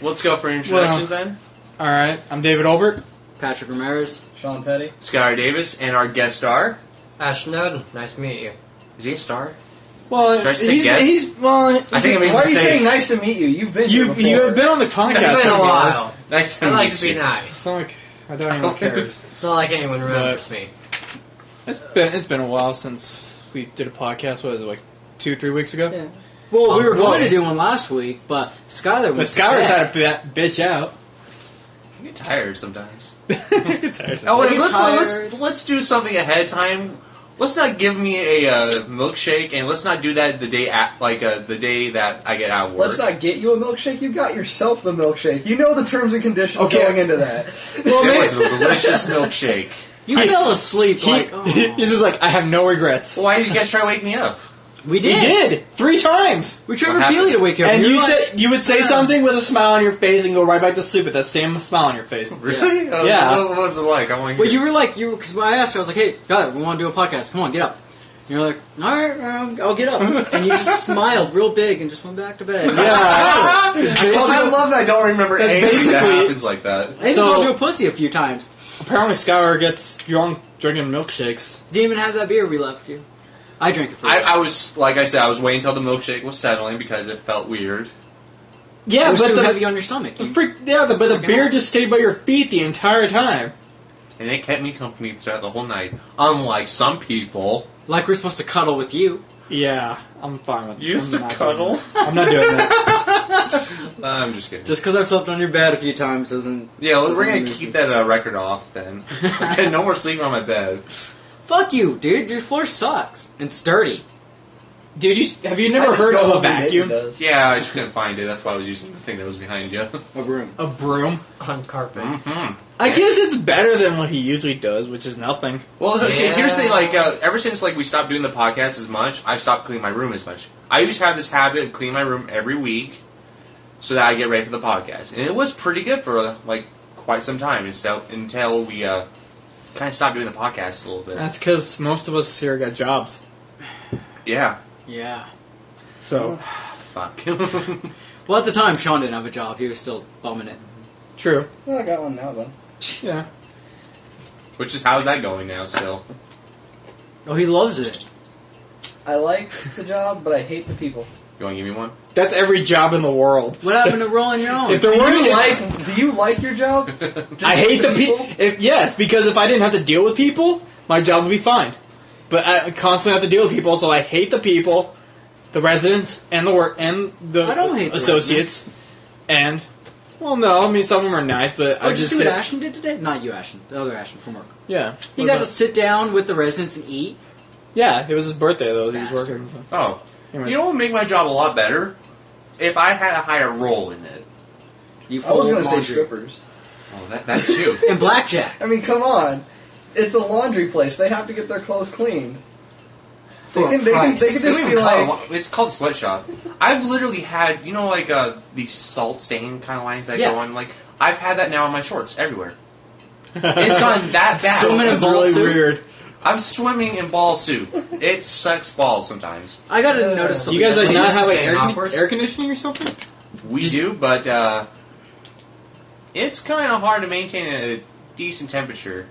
Let's go for introductions then. Alright, I'm David Olbert. Patrick Ramirez. Sean Petty. Skylar Davis, and our guest star. Ashton Oden, nice to meet you. Is he a star? Well, Should I say guest? I think I made a Why are you mistake. saying nice to meet you? You've been here before. you have been on the podcast. It's been a before. while. Nice to I meet like you. to be nice. It's not like I don't even care. It's not like anyone remembers me. It's been a while since we did a podcast. What was it, like 2-3 weeks ago? Yeah. Well, we were going really? to do one last week, but Skylar But was Skylar's bad. had a bitch out. I get tired sometimes. It's tired. Oh, wait, Are you tired? let's do something ahead of time. Let's not give me a milkshake, and let's not do that the day the day that I get out of work. Let's not get you a milkshake. You got yourself the milkshake. You know the terms and conditions Okay. going into that. Well, It was a delicious milkshake. You fell asleep like, oh. He's just like, I have no regrets. Why did you guys try to wake me up? We You did. did 3 times. We tried What repeatedly to wake you up. And we you were like, said you would say something with a smile on your face and go right back to sleep with that same smile on your face. Really? Yeah. What was it like? I want to hear. well, you were like, because I asked you, I was like, hey, God, we want to do a podcast. Come on, get up. And you're like, all right, I'll get up. And you just smiled real big and just went back to bed. Yeah. I love that I don't remember That's anything that basically- happens like that. I even So- called you a pussy a few times. Apparently, Skylar gets drunk drinking milkshakes. Didn't even have that beer we left you. I drank it for you. I was, like I said, I was waiting until the milkshake was settling because it felt weird. Yeah, it was but too the heavy on your stomach. You- but the beer just stayed by your feet the entire time. And it kept me company throughout the whole night. Unlike some people. Like we're supposed to cuddle with you. Yeah, I'm fine with Use I'm the not cuddle. doing that. I'm not doing that. I'm just kidding. Just because I've slept on your bed a few times doesn't... Yeah, we're doesn't gonna mean keep anything. that record off then. Okay, no more sleeping on my bed. Fuck you, dude. Your floor sucks. It's dirty. Dude, have you I never just heard go of a home and Nathan vacuum? does. Yeah, I just couldn't find it. That's why I was using the thing that was behind you. A room. A broom? On carpet. Mm-hmm. I guess it's better than what he usually does, which is nothing. Well, okay, Yeah. here's the thing, ever since, we stopped doing the podcast as much, I've stopped cleaning my room as much. I used to have this habit of cleaning my room every week so that I get ready for the podcast. And it was pretty good for, quite some time until we, kind of stopped doing the podcast a little bit. That's because most of us here got jobs. Yeah. Yeah. So, Fuck. Well, at the time, Sean didn't have a job. He was still bumming it. true. Well, I got one now, though. Yeah. Which is, how's that going now still? Oh, he loves it. I like the job, but I hate the people. You want to give me one? That's every job in the world. What happened to rolling your own? If there weren't... Do you like your job? Just I hate the people? people. Yes, because if I didn't have to deal with people, my job would be fine. But I constantly have to deal with people, so I hate the people, the residents, and the work, and the I don't hate the associates. And, well, no, I mean, some of them are nice, but Oh, I did you just see what get- Ashton did today? Not you, Ashton. The other Ashton from work. Yeah. He What got about- to sit down with the residents and eat. Yeah, it was his birthday, though. He was Bastard. working. So. Oh. Anyways. You know what would make my job a lot better? If I had a higher role in it. You I was fold going to say laundry. strippers. Oh, that too. And blackjack. I mean, come on. It's a laundry place. They have to get their clothes cleaned. They For a can price. just They don't be even like... call it, it's called sweatshop. I've literally had, these salt stain kind of lines that Yeah. go on. I've had that now on my shorts everywhere. It's gone that bad. Swimming in That's ball really soup? weird. I'm swimming in ball soup. It sucks balls sometimes. I got to notice something. You guys like Like, not just have like staying awkward? air conditioning or something? We do, but it's kind of hard to maintain a decent temperature.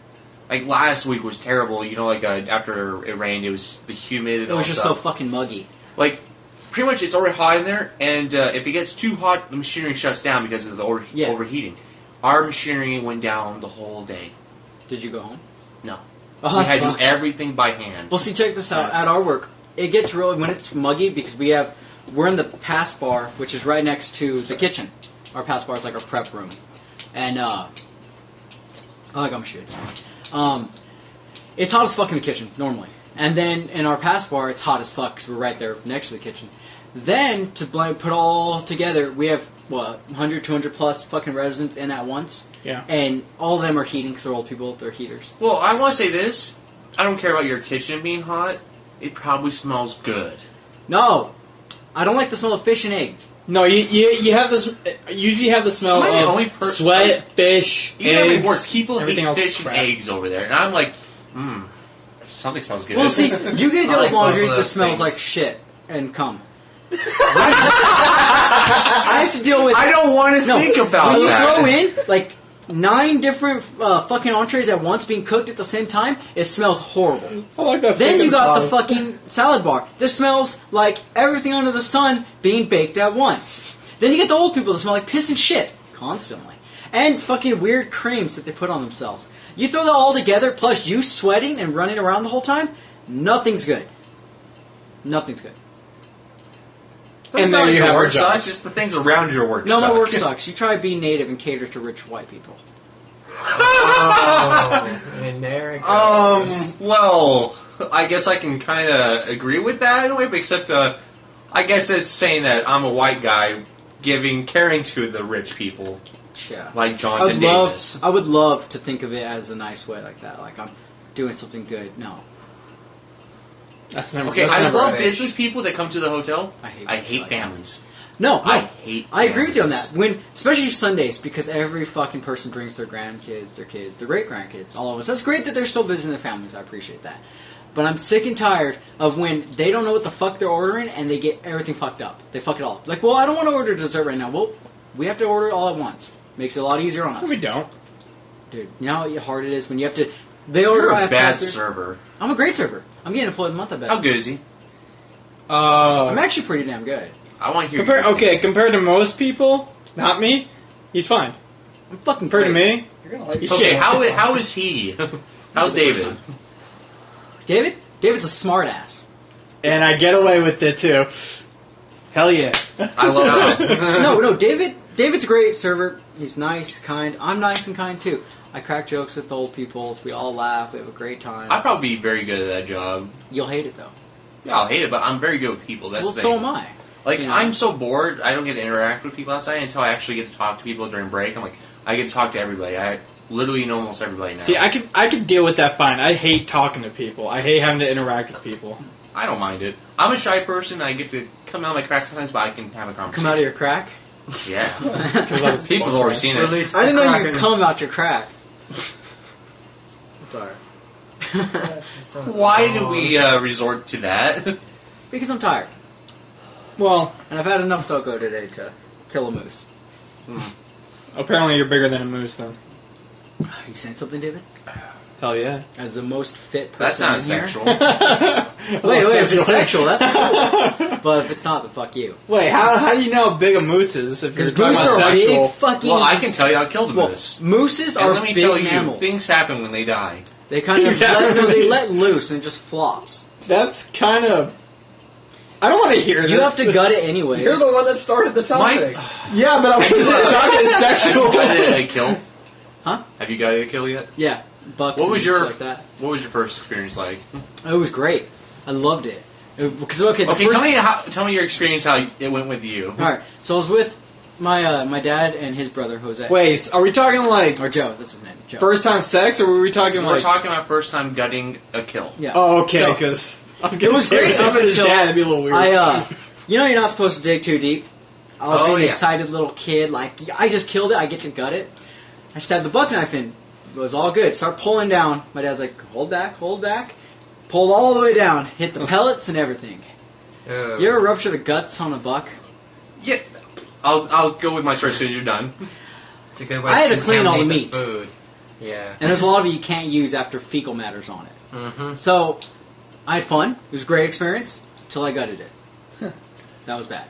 Like last week was terrible. After it rained, it was the humid. And It was all just so stuff. fucking muggy. Pretty much it's already hot in there, and if it gets too hot, the machinery shuts down because of the Yeah. overheating. Our machinery went down the whole day. Did you go home? No. Oh, We that's had to fine. do everything by hand. Well, see, check this out. Yes. At our work, it gets really when it's muggy because we're in the pass bar, which is right next to the kitchen. Our pass bar is like our prep room, and oh, I got my shades. It's hot as fuck in the kitchen normally, and then in our pass bar, it's hot as fuck because we're right there next to the kitchen. Then to put all together, we have 100, 200 plus fucking residents in at once. Yeah. And all of them are heating because they're old people. They're heaters. Well, I want to say this. I don't care about your kitchen being hot. It probably smells good. No, I don't like the smell of fish and eggs. No, you have this. Usually have the smell Am I the only of per- sweat, fish, Even at eggs. work, people everything eat else fish and crap. eggs over there, and I'm like, something smells good. Well, see, you get to deal I like with laundry both of that those smells things. like shit and cum. I have to deal with. I don't want to No, think about when you that. throw in like 9 different fucking entrees at once being cooked at the same time, it smells horrible. I like that. Then you got the sauce. fucking salad bar. This smells like everything under the sun being baked at once. Then you get the old people that smell like piss and shit constantly. And fucking weird creams that they put on themselves. You throw that all together, plus you sweating and running around the whole time, nothing's good. Nothing's good. And And then then you your have work your job. sucks. Just the things around your work. No, suck. my work sucks. You try to be native and cater to rich white people. Oh, and there it goes. Well, I guess I can kind of agree with that in a way, but except, I guess it's saying that I'm a white guy caring to the rich people, Yeah. like Jonathan Davis. I would love to think of it as a nice way like that. Like I'm doing something good. No. That's never. Okay, that's I never love right. business people that come to the hotel. I hate I people hate like that. families. No, I hate I agree with you on families. that. When, especially Sundays, because every fucking person brings their grandkids, their kids, their great grandkids, all of us. That's great that they're still visiting their families. I appreciate that. But I'm sick and tired of when they don't know what the fuck they're ordering and they get everything fucked up. They fuck it all up. Like, well, I don't want to order dessert right now. Well, we have to order it all at once. Makes it a lot easier on No, us. we don't. Dude, you know how hard it is when you have to. They order. You're I a have bad passers. server. I'm a great server. I'm getting employed of the month. I bet. How good is he? I'm actually pretty damn good. I want to hear. Compared to most people, not me, he's fine. I'm fucking Compared to great. me, You're gonna like He's Okay, shit. how is he? How's David? David? David's a smart ass. and I get away with it too. Hell yeah. I love that. No, David's a great server. He's nice, kind. I'm nice and kind too. I crack jokes with the old peoples. We all laugh. We have a great time. I'd probably be very good at that job. You'll hate it though. Yeah, I'll hate it, but I'm very good with people. That's Well, the so thing. am I. Like, you know. I'm so bored, I don't get to interact with people outside until I actually get to talk to people during break. I'm like, I get to talk to everybody. I literally know almost everybody now. See, I could deal with that fine. I hate talking to people. I hate having to interact with people. I don't mind it. I'm a shy person. I get to come out of my crack sometimes, but I can have a conversation. Come out of your crack. Yeah. 'Cause I was People have already seen it. Release I didn't the know you Kraken. could come out your crack. I'm sorry. Why do we resort to that? Because I'm tired. Well, And I've had enough Soko today to kill a moose. apparently you're bigger than a moose then. Are you saying something, David? Hell yeah. As the most fit That's person not in here? sexual. Wait, if it's sexual, that's cool. But if it's not, then fuck you. Wait, how do you know how big a moose is if you're Because talking moose about are sexual? big fucking... Well, I can tell you I killed a Well, moose. mooses And are let me big tell you, mammals. things happen when they die. They kind of Exactly. let loose and it just flops. That's kind of... I don't want to hear this. You have to gut it anyway. You're the one that started the topic. Yeah, but I Have you wasn't talking sexual. gutted a kill? Huh? Have you gutted a kill yet? Yeah, bucks. What was and your shit like that? What was your first experience like? It was great. I loved it. Because the Okay, first, tell me your experience how it went with you. All right, so I was with my dad and his brother Jose. Wait, are we talking like Or Joe. That's his name. Joe. first time sex, or were we talking We're like? talking about first time gutting a kill. Yeah. Oh, okay, So- because I was It gonna was say, great if up it was until dad, it'd be a little weird. you know, you're not supposed to dig too deep. I was Oh, being an yeah. excited little kid, like I just killed it. I get to gut it. I stabbed the buck knife in. It was all good. Start pulling down. My dad's like, hold back, hold back. Pulled all the way down. Hit the pellets and everything. Ew. You ever rupture the guts on a buck? Yeah, I'll go with my story as soon as you're done. It's a good way I had to clean all the contaminate meat. Food. Yeah. And there's a lot of it you can't use after fecal matter's on it. Mm-hmm. So, I had fun. It was a great experience until I gutted it. That was bad.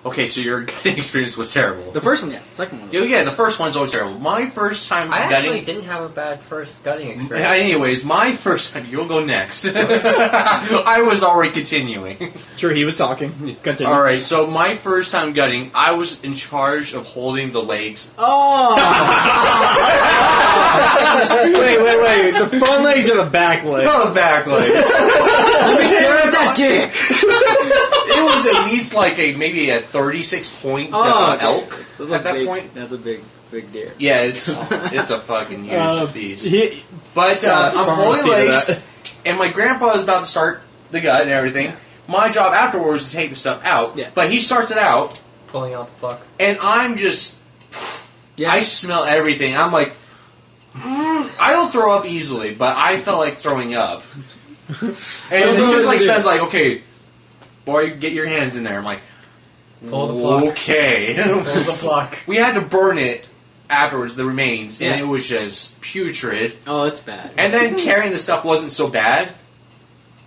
Okay, so your gutting experience was terrible. The first one, yes. The second one. Yeah, the first one's always terrible. My first time I gutting. actually didn't have a bad first gutting experience. Anyways, my first time. You'll go next. I was already continuing. Sure, he was talking. Continue. All right, so my first time gutting, I was in charge of holding the legs. Oh! wait. The front legs or the back legs? The back legs. Let me stare at that dick! It was at least like maybe a 36 point okay. elk That's at that big, point. That's a big deer. Yeah, it's a fucking huge beast. He, But I'm holding pharmacy to legs, that. and my grandpa is about to start the gut and everything. My job afterwards is to take the stuff out, Yeah. but he starts it out, Pulling out the pluck. and I'm just, Yeah. I smell everything. I'm like, I don't throw up easily, but I felt like throwing up. And as soon as like says like, okay, boy, get your hands in there. I'm like, Pull the plug. Okay. Pull the plug. We had to burn it afterwards, the remains, and Yeah. it was just putrid. Oh, it's bad. And then carrying the stuff wasn't so bad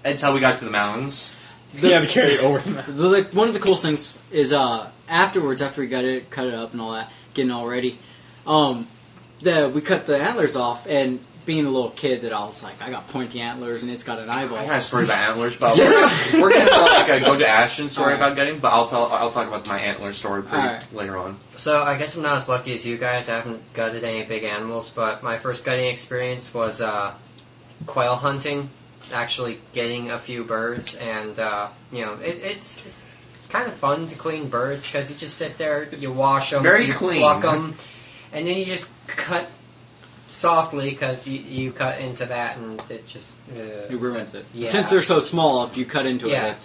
until we got to the mountains. You have to carry it over them. One of the coolest things is afterwards, after we cut it up and all that, getting all ready, we cut the antlers off, and being a little kid, that I was like, I got pointy antlers and it's got an eyeball. I got a story about antlers, but we're gonna go to Ashton's story about gutting, but I'll talk about my antler story later on. So I guess I'm not as lucky as you guys. I haven't gutted any big animals, but my first gutting experience was quail hunting. Actually getting a few birds, and it's kind of fun to clean birds because you just sit there, you wash them, very you clean. pluck them, and then you just cut softly because you cut into that and it just It ruins it. Yeah. Since they're so small, if you cut into Yeah.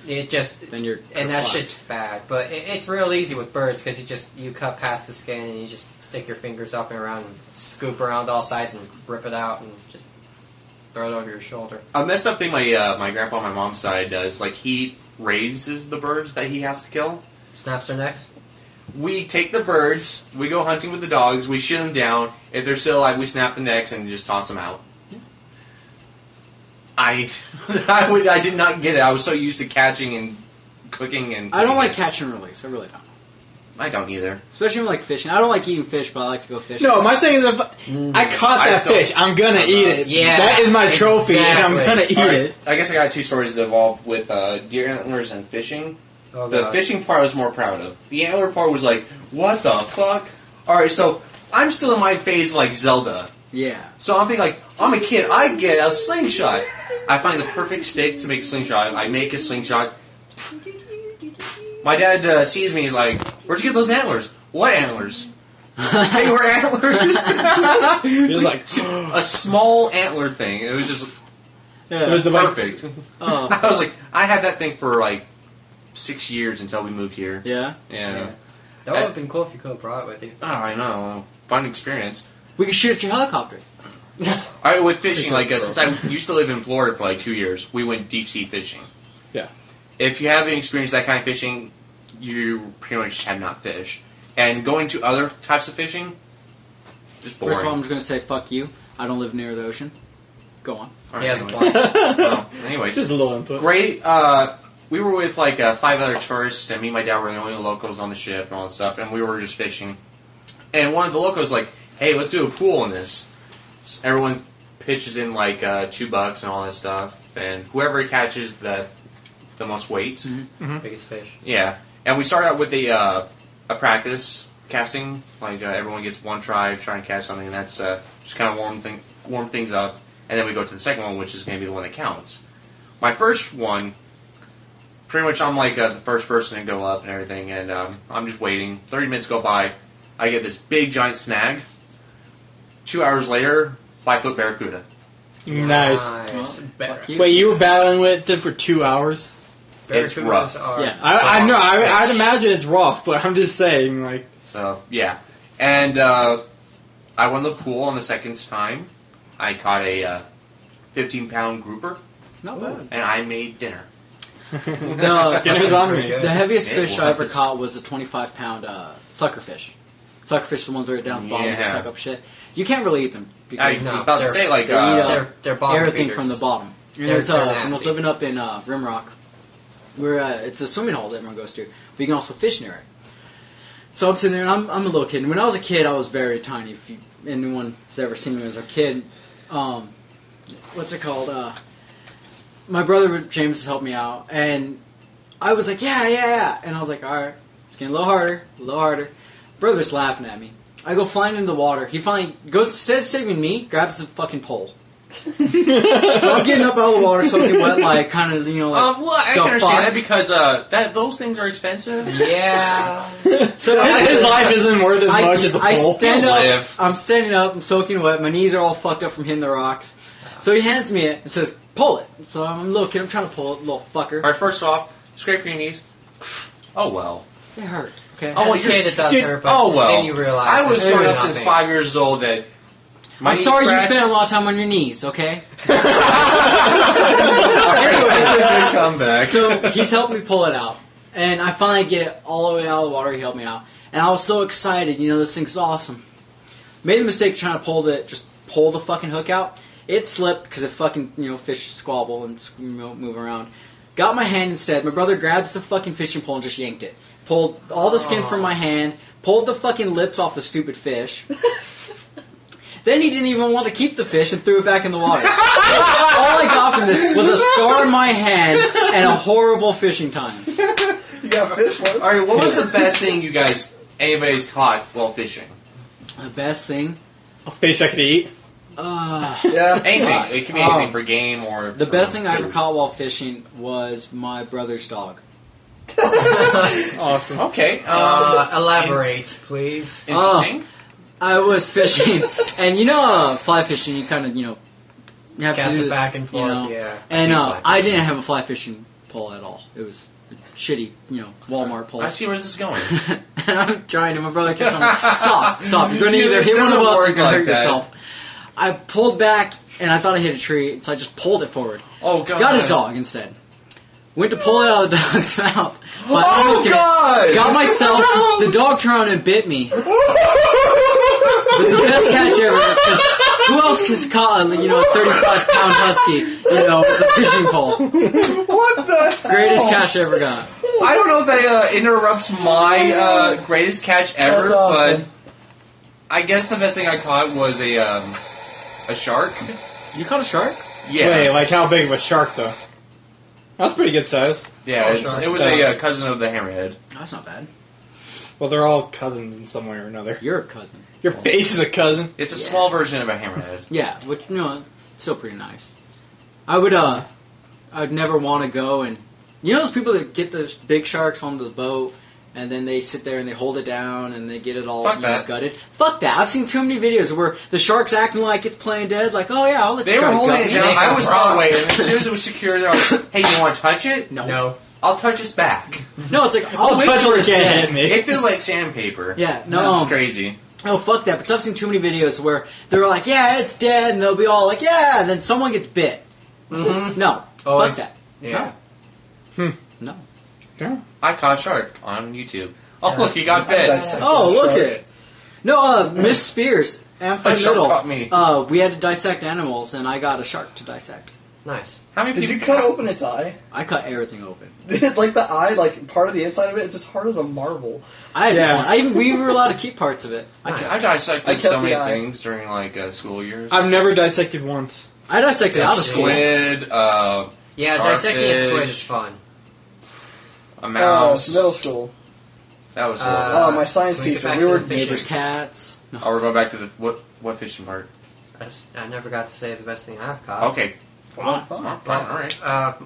it, then you're and that fucked. shit's bad. But it's real easy with birds because you cut past the skin and you just stick your fingers up and around and scoop around all sides and rip it out and just throw it over your shoulder. A messed up thing my grandpa on my mom's side does, like he raises the birds that he has to kill. Snaps their necks. We take the birds, we go hunting with the dogs, we shoot them down. If they're still alive, we snap the necks and just toss them out. I did not get it. I was so used to catching and cooking and. I don't like catch and release. I really don't. I don't either. Especially when, like fishing. I don't like eating fish, but I like to go fishing. No, my thing is if I caught I that still- fish, I'm gonna eat it. Yeah, that is my trophy, and I'm exactly. gonna eat Alright, it. I guess I got two stories that involved with deer antlers and fishing. Oh, The God. fishing part I was more proud of. The antler part was like, what the fuck? Alright, so I'm still in my phase like Zelda. Yeah. So I'm thinking like, I'm a kid, I get a slingshot. I find the perfect stick to make a slingshot. I make a slingshot. My dad sees me, he's like, where'd you get those antlers? What antlers? They were antlers. He was like, a small antler thing. It was just it was the perfect. Oh. I was like, I had that thing for like 6 years until we moved here. Yeah. Yeah. That would have been cool if you could have brought it with you. Oh, I know. Fun experience. We can shoot at your helicopter. Alright, with fishing, like, since I used to live in Florida for like 2 years, we went deep sea fishing. Yeah. If you haven't experienced that kind of fishing, you pretty much have not fished. And going to other types of fishing, just boring. First of all, I'm just going to say, fuck you. I don't live near the ocean. Go on. Alright, He has a anyway. point. Well, anyways. just a little input. Great. We were with like 5 other tourists, and me and my dad were the only locals on the ship and all that stuff, and we were just fishing. And one of the locals was like, hey, let's do a pool in this. So everyone pitches in like $2 and all that stuff, and whoever catches the most weight. Biggest fish. Yeah. And we started out with a practice casting. Like everyone gets one try to try and catch something, and that's just kind of warm things up. And then we go to the second one, which is going to be the one that counts. My first one, pretty much I'm like the first person to go up and everything, and I'm just waiting. 30 minutes go by. I get this big giant snag. 2 hours later, 5-foot barracuda. Nice. Fuck you. Wait, you were battling with it for 2 hours? It's Barracudas rough. Are Yeah. I know. I'd imagine it's rough, but I'm just saying, like, So, yeah. And I won the pool on the second time. I caught a 15-pound grouper, Not bad. and I made dinner. dinner's on me. The heaviest Yeah, fish well, I ever that's- caught was a 25-pound suckerfish. Suckerfish, the ones that are down the bottom that Yeah. suck up shit. You can't really eat them I because was about to they're- say, like, they eat up They're bottom everything feeders. from the bottom. And They're there's when I was nasty. living up in Rimrock, where it's a swimming hole that everyone goes to, but you can also fish near it. So I'm sitting there, and I'm a little kid. And when I was a kid, I was very tiny. If anyone has ever seen me as a kid, what's it called? My brother James has helped me out, and I was like, yeah. And I was like, all right, it's getting a little harder. Brother's laughing at me. I go flying into the water. He finally goes, instead of saving me, grabs the fucking pole. So I'm getting up out of the water, soaking wet, like kind of, like. Well, I the can understand fuck? that because those things are expensive. Yeah. So His life isn't worth as much as the I pole. stand You'll up. live. I'm standing up. I'm soaking wet. My knees are all fucked up from hitting the rocks. So he hands me it and says, "Pull it." So I'm a little kid. I'm trying to pull it, little fucker. All right, first off, scrape your knees. Oh, well. It hurt. Okay. Oh, As well, a kid, it does dude, hurt, but oh, well. then you realize I was it's growing up nothing. since 5 years old that my I'm knees sorry you scratched. spent a lot of time on your knees. Okay. Anyways, This is a comeback. So he's helped me pull it out, And I finally get it all the way out of the water. He helped me out. And I was so excited. You know, this thing's awesome. Made the mistake of trying to pull the fucking hook out. It slipped because it fucking, fish squabble and move around. Got my hand instead. My brother grabs the fucking fishing pole and just yanked it. Pulled all the skin from my hand. Pulled the fucking lips off the stupid fish. Then he didn't even want to keep the fish and threw it back in the water. All I got from this was a scar on my hand and a horrible fishing time. You got fish lips. Alright, what was the best thing anybody's caught while fishing? The best thing? A fish I could eat. Yeah. Anything. It can be anything for game or... The best thing I ever caught while fishing was my brother's dog. Awesome. Okay. Elaborate, please. Interesting. I was fishing, and fly fishing, you kind of, you have Cast to do it back and forth, yeah. And Fly I fishing. didn't have a fly fishing pole at all. It was a shitty, Walmart pole. I see where this is going. And I'm trying, and my brother kept on me, stop, you're going to either hit one of doesn't us or work you're going to like hurt that. yourself. I pulled back, and I thought I hit a tree, so I just pulled it forward. Oh, God. Got his dog instead. Went to pull it out of the dog's mouth. But Oh, okay, God! got myself, the dog turned around and bit me. It was the best catch ever, because who else has caught a 35-pound husky, with a fishing pole? What the Greatest hell? catch I ever got. I don't know if that interrupts my greatest catch ever, That's awesome. but I guess the best thing I caught was a shark. You caught a shark? Yeah. Wait, like how big of a shark though? That's pretty good size. Yeah, Oh, it's, shark. it was a cousin of the hammerhead. That's not bad. Well, they're all cousins in some way or another. You're a cousin. Your face is a cousin. It's a Yeah. small version of a hammerhead. Yeah, which, still pretty nice. I would never want to go and... those people that get those big sharks onto the boat, and then they sit there and they hold it down and they get it all Fuck that. gutted? Fuck that. I've seen too many videos where the shark's acting like it's playing dead, like, oh yeah, I'll let They you were try to holding gut it me. down. I was Rock. not waiting. As soon as it was secure, they're like, "Hey, you want to touch it? No. I'll touch its back." No, it's like, I'll wait touch till where it's it can't dead. hit me. It feels like sandpaper. Yeah, no. That's crazy. Oh, fuck that, because I've seen too many videos where they're like, yeah, it's dead, and they'll be all like, yeah, and then someone gets bit. Mm-hmm. No. Always. Fuck that. Yeah. No. Yeah. I caught a shark on YouTube. Oh, Yeah. look, he got I bit. dissected Oh, a look shark. at it. No, Miss Spears, A Amphib shark Middle. caught me. We had to dissect animals, and I got a shark to dissect. Nice. How many Did people you cut open its eye? I cut everything open. Like the eye, like part of the inside of it, it's as hard as a marble. I had Yeah. fun. we were allowed to keep parts of it. I I dissected kept so the many eye. things during school years. I've never dissected once. I dissected out of school. Squid, Yeah, dissecting a squid Starfish. is fun. a mouse. Middle school. That was Oh, my science Can we get teacher. back We to were the fishing? Neighbors' cats. No. Oh, we're going back to the what fishing part? I never got to say the best thing I've caught. Okay. fun. All right.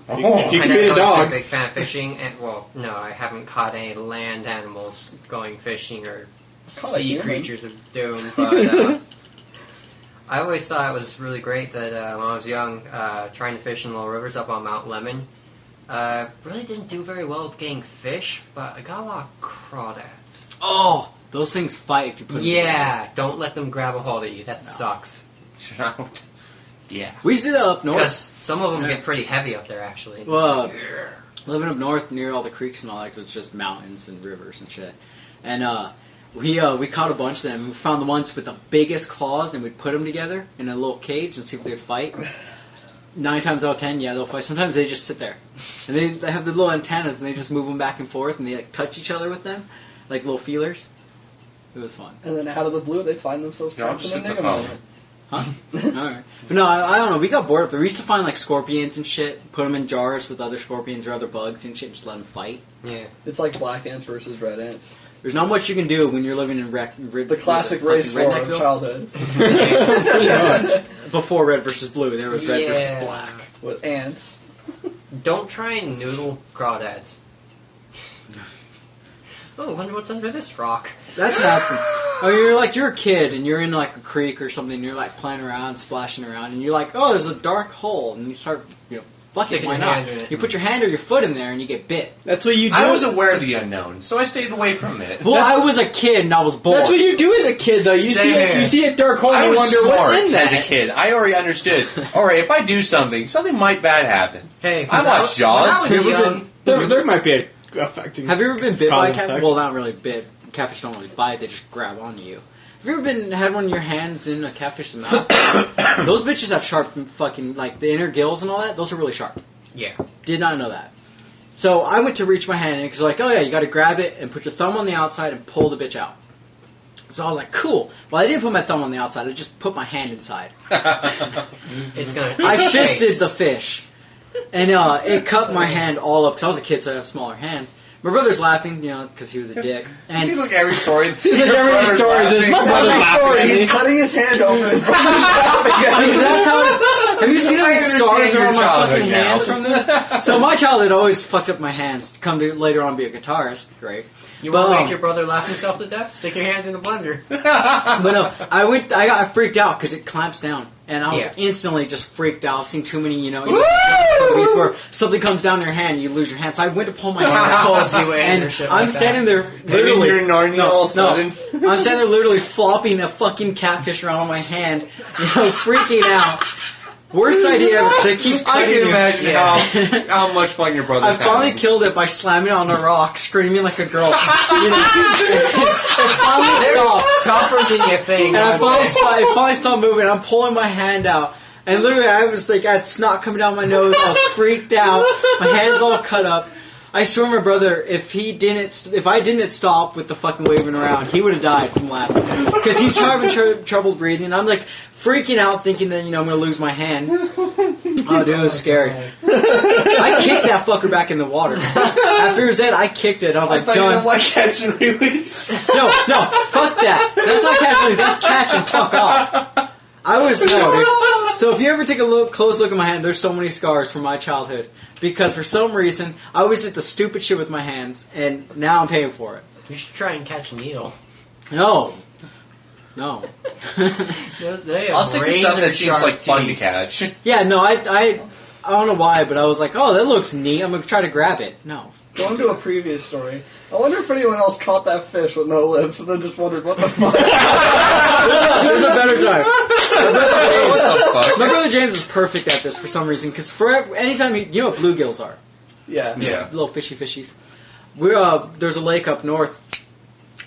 If you I can know be a I'm dog. a big fan of fishing, and no, I haven't caught any land animals going fishing or Caught a sea human. creatures of doom. But I always thought it was really great that when I was young, trying to fish in little rivers up on Mount Lemon, really didn't do very well with getting fish, but I got a lot of crawdads. Oh, those things fight if you put them Yeah, don't let them grab a hold of you. That sucks. Yeah. We used to do that up Because north. some of them Yeah. get pretty heavy up there, actually. Well, It's like, living up north near all the creeks and all that, 'cause it's just mountains and rivers and shit. And we caught a bunch of them. We found the ones with the biggest claws, and we'd put them together in a little cage and see if they'd fight. 9 times out of 10, yeah, they'll fight. Sometimes they just sit there, and they have the little antennas, and they just move them back and forth, and they like touch each other with them, like little feelers. It was fun. And then out of the blue, they find themselves Yeah, I'm trapped just in a at the nigga phone. moment. Huh? Alright. But no, I don't know. We got bored up there. We used to find like scorpions and shit, put them in jars with other scorpions or other bugs and shit, and just let them fight. yeah. It's like black ants versus red ants. There's not much you can do when you're living in The classic fucking race war of Redneckville. childhood. Before red versus blue, there was red versus Yeah. black. With ants. Don't try and noodle crawdads. Oh, I wonder what's under this rock. That's happened. Oh, you're a kid and you're in like a creek or something. And you're like playing around, splashing around, and you're like, oh, there's a dark hole, and you start, fuck it, Sticking why your not? hand in it. You put your hand or your foot in there, and you get bit. That's what you do. I was aware of the unknown, so I stayed away from it. Well, I was a kid and I was bored. That's what you do as a kid, though. You Same here. see a dark hole and I you was wonder smart what's in as a that. kid. I already understood. All right, if I do something might bad happen. Hey, I watched Jaws. When I was young, There might be a affecting. Have you ever been bit by a Cause and catfish? effect. Well, not really bit. Catfish don't really bite; they just grab onto you. Have you ever had one of your hands in a catfish's mouth? Those bitches have sharp fucking like the inner gills and all that. Those are really sharp. Yeah. Did not know that. So I went to reach my hand in because like, oh yeah, you got to grab it and put your thumb on the outside and pull the bitch out. So I was like, cool. Well, I didn't put my thumb on the outside. I just put my hand inside. It's gonna. I fisted the fish, and it cut my hand all up because I was a kid, so I have smaller hands. My brother's laughing, because he was a dick. It And seems like every story. Seems like every story is my brother's laughing at me. He's cutting his hand open. His brother's laughing at Because him. that's how it is. Have you seen how I many scars understand are on your my childhood fucking now. hands from them? So my childhood always fucked up my hands to come to later on be a guitarist. Great. You want to But, make your brother laugh himself to death? Stick your hand in the blender. But no, I freaked out because it clamps down. And I was Yeah. instantly just freaked out. I've seen too many, movies where something comes down your hand and you lose your hand. So I went to pull my hand out. Pulls you in And or shit I'm like standing there Literally, literally. you're Narnia all of a sudden. I'm standing there literally flopping a fucking catfish around on my hand, freaking out. Worst idea ever, 'cause it keeps I cutting can you. imagine Yeah. how much fun your brother's I finally having. killed it by slamming it on a rock, screaming like a girl. It finally stopped. Tougher than you think. And I I would say. finally stopped moving. I'm pulling my hand out. And literally, I was like, I had snot coming down my nose. I was freaked out. My hand's all cut up. I swear, my brother, if I didn't stop with the fucking waving around, he would have died from laughing. Because he's having trouble breathing. And I'm like freaking out, thinking that I'm gonna lose my hand. Oh, dude, it was scary. I kicked that fucker back in the water. After he was dead, I kicked it. I was I like, thought you done. meant like catch and release. No, fuck that. That's not catch and release. That's catch and fuck off. Dude. So if you ever take a close look at my hand, there's so many scars from my childhood. Because for some reason, I always did the stupid shit with my hands, and now I'm paying for it. You should try and catch a needle. No. They have I'll stick with stuff that seems razor-sharp like fun to teeth. catch. Yeah, no, I don't know why, but I was like, oh, that looks neat. I'm going to try to grab it. No. Going to a previous story. I wonder if anyone else caught that fish with no lips and then just wondered what the fuck. There's a better time. What the fuck? My brother James is perfect at this for some reason, because anytime you know what bluegills are. Yeah. Yeah. Little fishies. There's a lake up north.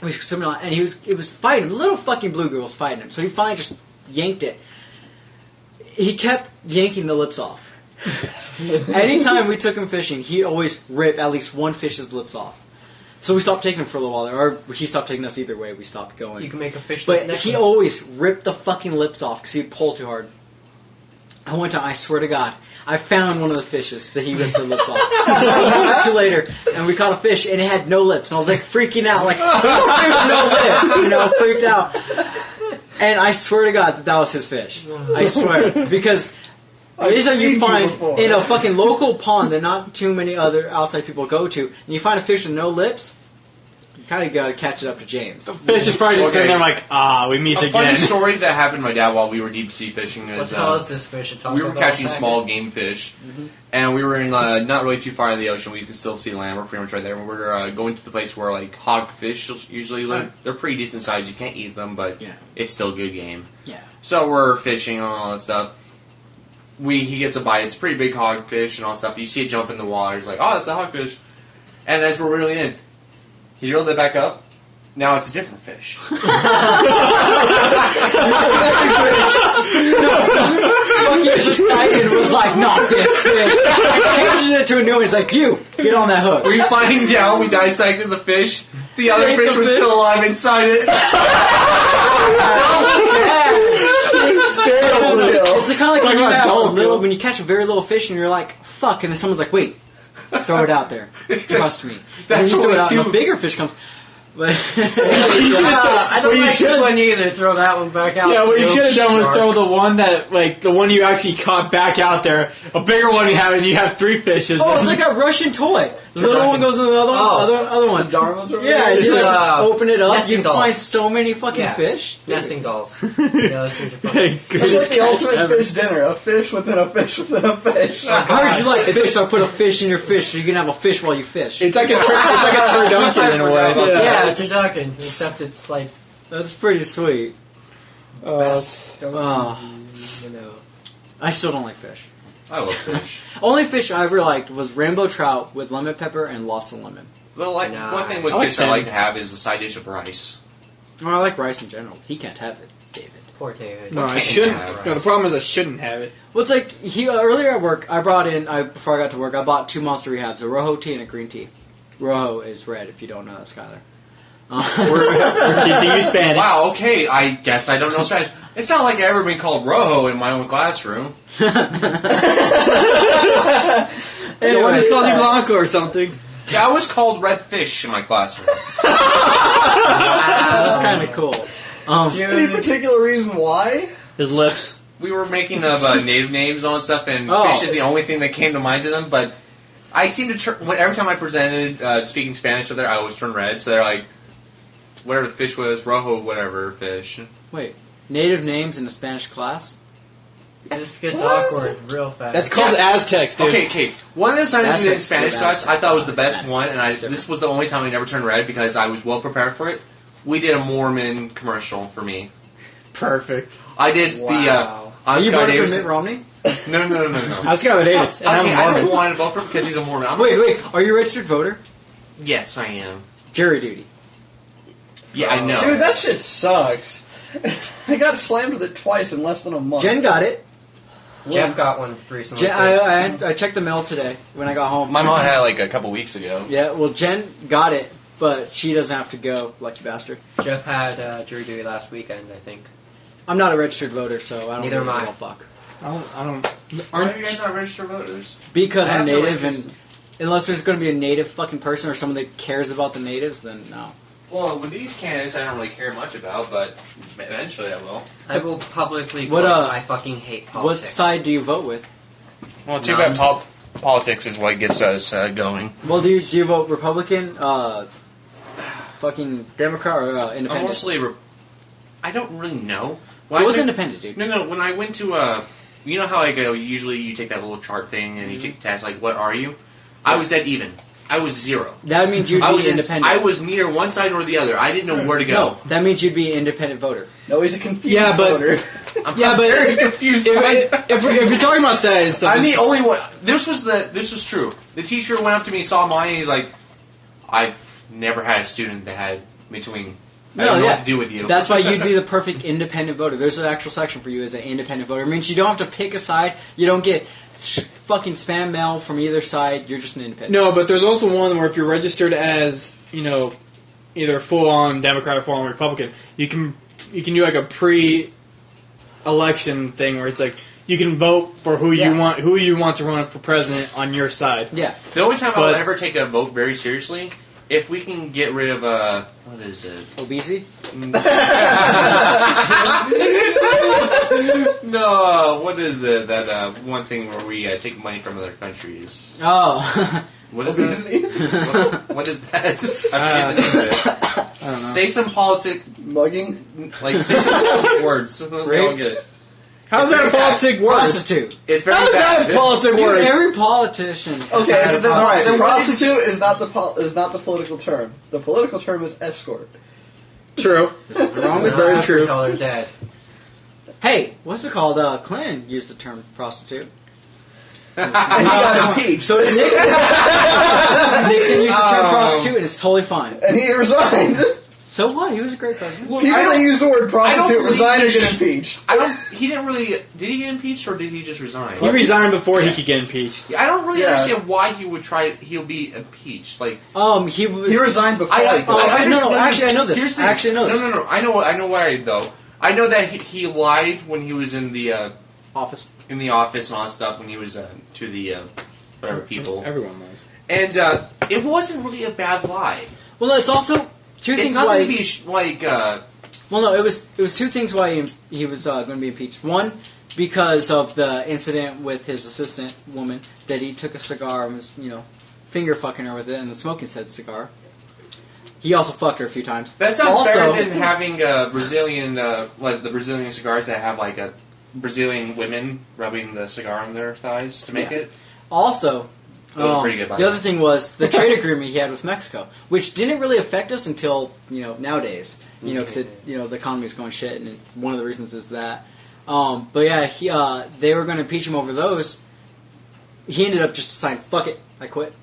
We were swimming on, and he was fighting him. Little fucking bluegill was fighting him. So he finally just yanked it. He kept yanking the lips off. Anytime we took him fishing, he'd always rip at least one fish's lips off. So we stopped taking him for a little while, or he stopped taking us either way. We stopped going. You can make a fish But necklace. he always ripped the fucking lips off because he'd pull too hard. One time, I swear to God, I found one of the fishes that he ripped the lips off. So a week or two later, and we caught a fish, and it had no lips. And I was like freaking out, like, there's no lips, freaked out. And I swear to God that was his fish. I swear. Because anytime you find in a fucking local pond that not too many other outside people go to, and you find a fish with no lips, you kind of got to catch it up to James. The fish is probably just sitting there like, we meet A funny again. story that happened to my dad while we were deep sea fishing What is the hell is this fish? we were catching small game fish, and we were in not really too far in the ocean. We could still see land. We're pretty much right there. And we're going to the place where like hogfish usually live. They're pretty decent size. You can't eat them, but Yeah. it's still good game. Yeah. So we're fishing and all that stuff. He gets a bite. It's a pretty big hogfish and all that stuff. You see it jump in the water. He's like, oh, that's a hogfish. And as we're reeling in, he reeled it back up. Now it's a different fish. Fucking excited was like, not this fish. Changing it to a new one. It's like, you, get on that hook. We find out, we dissected the fish. The other ate fish the was fish? still alive inside it. Seriously. It's kind of like when you Talking about have dolphin. when you catch a very little fish and you're like, fuck, and then someone's like, wait, throw it out there. Trust me. That's and you throw what it out we and do. a bigger fish comes. But I don't Well, you like this should- one either. Throw that one back out. Yeah, what you too. should have done was Shark. throw the one that, like, the one you actually caught back out there, a bigger one you have, and you have 3 fishes. oh, it's like a Russian toy. The little one goes in the other one, Oh. other one. Dharma's over Yeah, there? you like open it up, nesting you dolls. find so many fucking Yeah. fish. Nesting dolls. Yeah, those things are fun. Hey, That's goodness like the ultimate ever. fish dinner. A fish within a fish within a fish. I heard you like fish, so I put a fish in your fish, so you can have a fish while you fish. It's like a turducken in a way. Yeah, it's a ducking, except it's like That's pretty sweet. best. Oh, You know. I still don't like fish. I love fish. Only fish I ever liked was rainbow trout with lemon pepper and lots of lemon. The Nah. one thing with I like fish I salmon. like to have is a side dish of rice. Well, I like rice in general. He can't have it, David. Poor David. No, I can't shouldn't. have No, the problem is I shouldn't have it. Well, it's like earlier at work, I brought in before I got to work, I bought 2 Monster Rehabs, a Rojo tea and a green tea. Rojo is red, if you don't know that, Skylar. We're teaching you Spanish. Wow, okay, I guess I don't know Spanish. It's not like I've ever been called Rojo in my own classroom. Someone just called you Blanco or something. Yeah, I was called Red Fish in my classroom. That's kind of cool. Any particular reason why? His lips. We were making of native names and all that stuff, and Oh. fish is the only thing that came to mind to them, but I seem to turn, every time I presented speaking Spanish to there, I always turn red, so they're like, whatever the fish was, Rojo, whatever fish. Wait, native names in a Spanish class? This gets awkward real fast. That's called Aztecs, dude. Okay. One of the assignments we did in That's Spanish a- class, I thought was the best Spanish. one, and That's this different. was the only time I never turned red because I was well prepared for it. We did a Mormon commercial for me. Perfect. I did Wow. Are you Scott voting for Davis. Mitt Romney? No. I was Skylar Davis, and Okay, I'm I Mormon. don't want to vote for him because he's a Mormon. Wait, are you a registered voter? Yes, I am. Jury duty. Yeah, I know. Dude, that shit sucks. I got slammed with it twice in less than a month. Jen got it. Jeff got one recently. Jen, I checked the mail today when I got home. My mom had it like a couple weeks ago. Yeah, well, Jen got it, but she doesn't have to go, lucky bastard. Jeff had jury duty last weekend, I think. I'm not a registered voter, so I don't Neither really am I. give a fuck. I don't. Why are you guys not registered voters? Because I I'm have no native, interest. and unless there's going to be a native fucking person or someone that cares about the natives, then no. Well, with these candidates, I don't really care much about, but eventually I will. I will publicly What, voice uh, I fucking hate politics. What side do you vote with? Well, too bad politics is what gets us going. Well, do you vote Republican, fucking Democrat, or independent? I'm mostly. I don't really know. Go with independent, dude. No. When I went to you know how like usually you take that little chart thing and you take the test like what are you? I was dead even. I was 0. That means you'd I be was independent. I was neither one side or the other. I didn't know where to go. No, that means you'd be an independent voter. No, he's a confused Yeah, but- voter. I'm Yeah, but very confused. if you're talking about that and stuff, I'm the only one. This was true. The teacher went up to me, saw mine, and he's like, "I've never had a student that had between. I don't know what to do with you." That's why you'd be the perfect independent voter. There's an actual section for you as an independent voter. It means you don't have to pick a side. You don't get fucking spam mail from either side. You're just an independent. no, but there's also one where if you're registered as either full on Democrat or full on Republican, you can do like a pre-election thing where it's like you can vote for who you want to run for president on your side. Yeah. The only time I'll But- ever take a vote very seriously, if we can get rid of what is it? Obesity? No, what is it? That one thing where we take money from other countries. Oh. What is that? Obesity? What is that? I forget the name of it. I don't know. Say some Mugging? like say some words. So we all get it. How's that a politic word? Prostitute. It's very How's that bad. a politic Dude, word? every politician. Okay, has had a alright, then what is it? prostitute is not the political term. The political term is escort. True. wrong with Very Not true. Until they're dead. Hey, what's it called? Clinton used the term prostitute. And he got impeached. So did Nixon. Nixon used the term Oh. prostitute, and it's totally fine. And he resigned. So what? He was a great president. Well, People I that don't- use the word I prostitute don't resign or believe- get impeached. He didn't really. Did he get impeached or did he just resign? He resigned before he could get impeached. I don't really Yeah. understand why he would try. He'll be impeached. Like He was. He resigned before. I he no, understand- actually, I know this. Here's the- Actually, I know this. No. I know why though. I know that he lied when he was in the Office. office and all that stuff when he was to the whatever people. Everyone knows. And it wasn't really a bad lie. Well, no, it's also two It's things not why. going to be like. Well, no, it was two things why he was going to be impeached. One, because of the incident with his assistant woman that he took a cigar and was finger fucking her with it, and the smoking said cigar. He also fucked her a few times. That sounds also, better than having Brazilian, like the Brazilian cigars that have like a Brazilian women rubbing the cigar on their thighs to make Yeah. it. Also, That was pretty good, by the the other way. thing was the trade agreement he had with Mexico, which didn't really affect us until nowadays. Because the economy is going shit, and one of the reasons is that. But yeah, they were going to impeach him over those, he ended up just deciding, fuck it, I quit.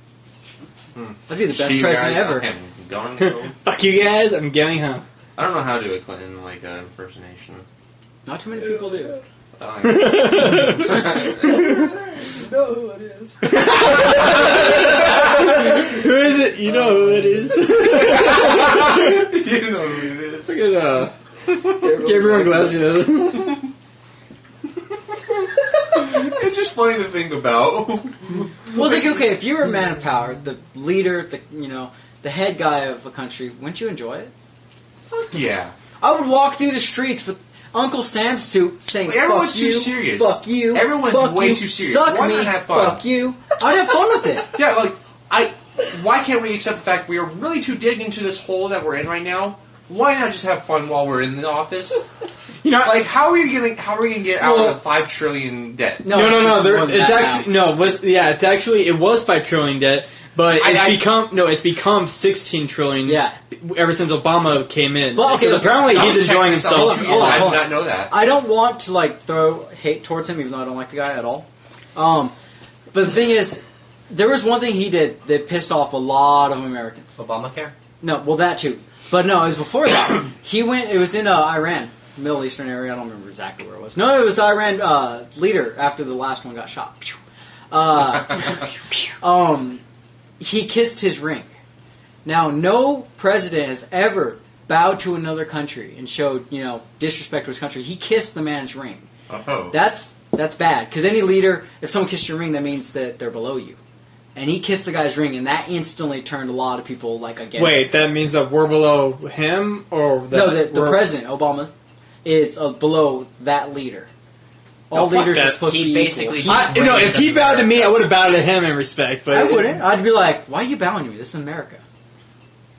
Hmm. That'd be the best See you president guys, ever. I'm going home. Fuck you guys, I'm going home. I don't know how to do a Clinton impersonation. Not too many people do. Oh, You know who it is. Who is it? You know who it is. You know who it is. Look at Gabriel Iglesias. It's just funny to think about. Well, it's like, okay, if you were a man of power, the leader, the head guy of a country, wouldn't you enjoy it? Yeah. I would walk through the streets with Uncle Sam's suit saying, Everyone's fuck too you, serious. fuck you, Everyone's fuck way you, too serious. Suck Why me, not have fun? fuck you. I'd have fun with it. Yeah, like, why can't we accept the fact we are really too digged into this hole that we're in right now? Why not just have fun while we're in the office? You know, Like, how are we gonna get out Well- of 5 trillion debt? no. it's more than It's that actually now. it was $5 trillion debt, but it's become 16 trillion. Yeah. Ever since Obama came in. Well, okay, Because apparently I was he's enjoying checking this out himself. 2 Hold years. on, I hold did on. not know that. I don't want to like throw hate towards him, even though I don't like the guy at all. But the thing is, there was one thing he did that pissed off a lot of Americans. Obamacare? No, well that too. But no, it was before that. He went. It was in Iran, Middle Eastern area. I don't remember exactly where it was. No, it was the Iran leader after the last one got shot. He kissed his ring. Now, no president has ever bowed to another country and showed disrespect to his country. He kissed the man's ring. Oh. That's bad. Because any leader, if someone kissed your ring, that means that they're below you. And he kissed the guy's ring, and that instantly turned a lot of people against him. Wait, that means that we're below him, or that No, the we're- president, Obama, is below that leader. All fuck leaders that. are supposed He to be basically- equal. If he bowed to me, I would have bowed to him in respect. But I wouldn't. I'd be like, why are you bowing to me? This is America.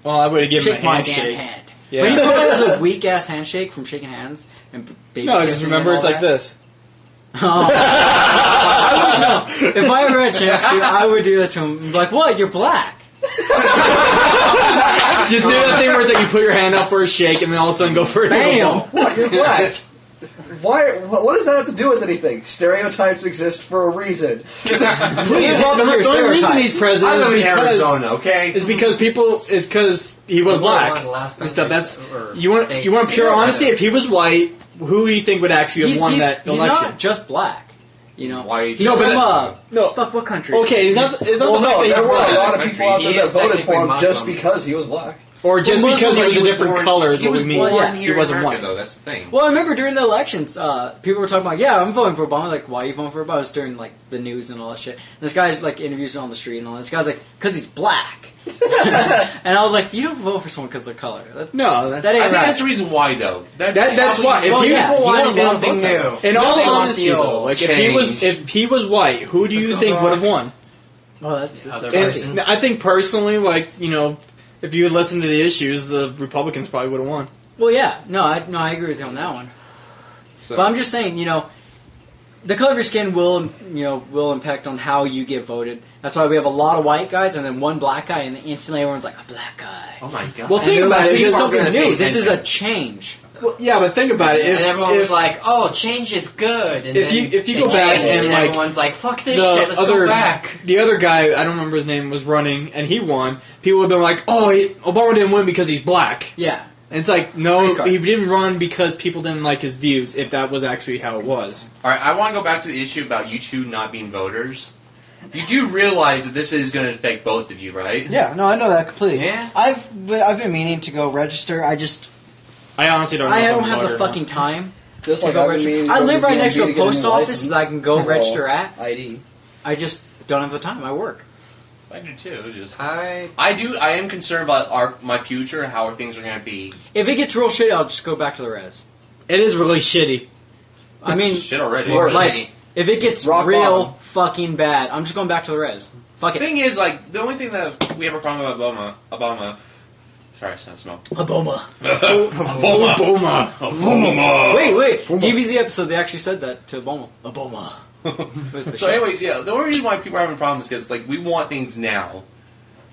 Well, I would have given him Shake a my handshake. damn hand. Yeah. But you know that as a weak-ass handshake from shaking hands? And baby No, just kissing remember and it's all like that? this. Oh. I wouldn't know. If I ever had a chance to, I would do that to him. Be like, what? You're black. Just do that thing where it's like you put your hand up for a shake and then all of a sudden go for a Bam! What? You're black. Why? What does that have to do with anything? Stereotypes exist for a reason. Please, Love the your only reason he's stereotypes. president I is live in because Arizona, okay? is because he was black and stuff. That's you want pure honesty. If he was white, who do you think would actually have won that he's election? not just black. White. He's No, but from, no. fuck, what country? Okay, it's not Well, the fact no, that there he's were a black, lot of people out He there that is voted for technically him just Muslim. because he was black. or just Well, because he was a was different born- color is he what was we mean. born Yeah, here he wasn't in America, white. though. That's the thing. Well, I remember during the elections, people were talking about, yeah, I'm voting for Obama. Like, why are you voting for Obama? It was during, the news and all that shit. And this guy's, interviews on the street and all that. This guy's like, because he's black. And I was like, you don't vote for someone because of their color. No, That I ain't think right. that's the reason why, though. That's probably- why. If Well, you yeah, People he wanted got a lot of something votes out new. of in all Nothing honesty, wants though, the if he was white, who do you think would have won? Well, that's Other okay. person. And I think personally, if you had listened to the issues, the Republicans probably would have won. Well, yeah. No, I agree with you on that one. So. But I'm just saying, the color of your skin will impact on how you get voted. That's why we have a lot of white guys and then one black guy, and then instantly everyone's like, a black guy. Oh my god. Well, And think they're about like, it. this is People are something gonna pay new. This is a attention. change. Well, yeah, but think about it. And everyone was like, "Oh, change is good." And if then you they go back changed, and, everyone's like, "Fuck this the shit, let's other go back." the other guy, I don't remember his name, was running and he won. People would have been like, "Oh, Obama didn't win because he's black." Yeah. And it's like, no, Race card. he didn't run because people didn't like his views. If that was actually how it was. Alright, I want to go back to the issue about you two not being voters. You do realize that this is going to affect both of you, right? Yeah, no, I know that completely. Yeah. I've been meaning to go register. I honestly don't know. I if don't I'm a have the voter or not. fucking time Just to like go I've been register. meaning to I go live to right next to DMV a to get a post new office license. that I can go Oh. register at. ID. I just don't have the time. I work. I do too. Just I I am concerned about my future and how things are going to be. If it gets real shitty, I'll just go back to the res. It is really shitty. I mean, Shit already. Worse. like, if it gets Rock real bottom. fucking bad, I'm just going back to the res. Fuck The it. thing is, the only thing that we have a problem with Obama. Sorry, it's not smell. Obama. Obama. Wait. DBZ episode, they actually said that to Obama. Obama. Was the So, shit. anyways, yeah, the only reason why people are having problems is because we want things now.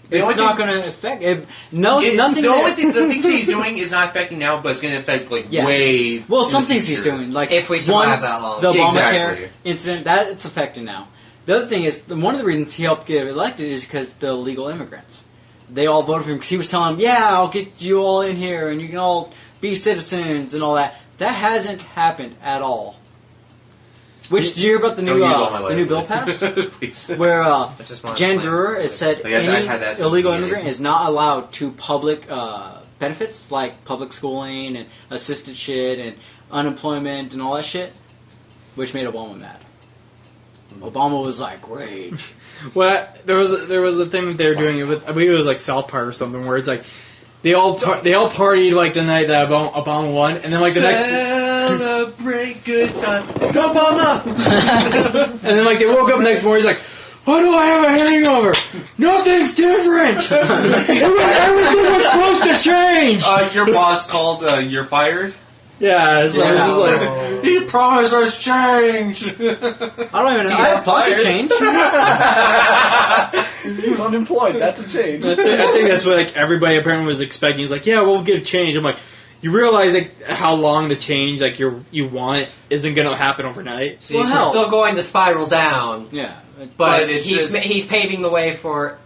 The It's only not thing- going to affect it. No, It- nothing. The that- only thing, the things he's doing is not affecting now, but it's going to affect Yeah. way. Well, in some the things he's future. doing, like If we one, survive that long. the Obamacare Exactly. incident, that it's affecting now. The other thing is, one of the reasons he helped get elected is because the illegal immigrants. They all voted for him because he was telling them, yeah, I'll get you all in here and you can all be citizens and all that. That hasn't happened at all. Which, did you hear about the new bill passed? Please. Where just wanted Jan to plan. Brewer has said Like, I had that any since illegal the beginning. immigrant is not allowed to public benefits like public schooling and assisted shit and unemployment and all that shit, which made Obama mad. Obama was like, rage. Well, there was a thing that they were doing with, I believe it was like South Park or something, where it's like they all partied like the night that Obama won, and then like the next, Celebrate good time. Go Obama! and then like they woke up the next morning, he's like, why do I have a hangover? Nothing's different. Everything was supposed to change. Your boss called, you're fired? Yeah, it's like, Yeah. it's just like, He promised us change! I don't even know. I have pocket change. He's unemployed. That's a change. I think that's what like everybody apparently was expecting. He's like, yeah, we'll get a change. I'm like, you realize like how long the change like you want isn't gonna happen overnight. See, Well, we're hell. still going to spiral down, Yeah. but it's he's just- he's paving the way for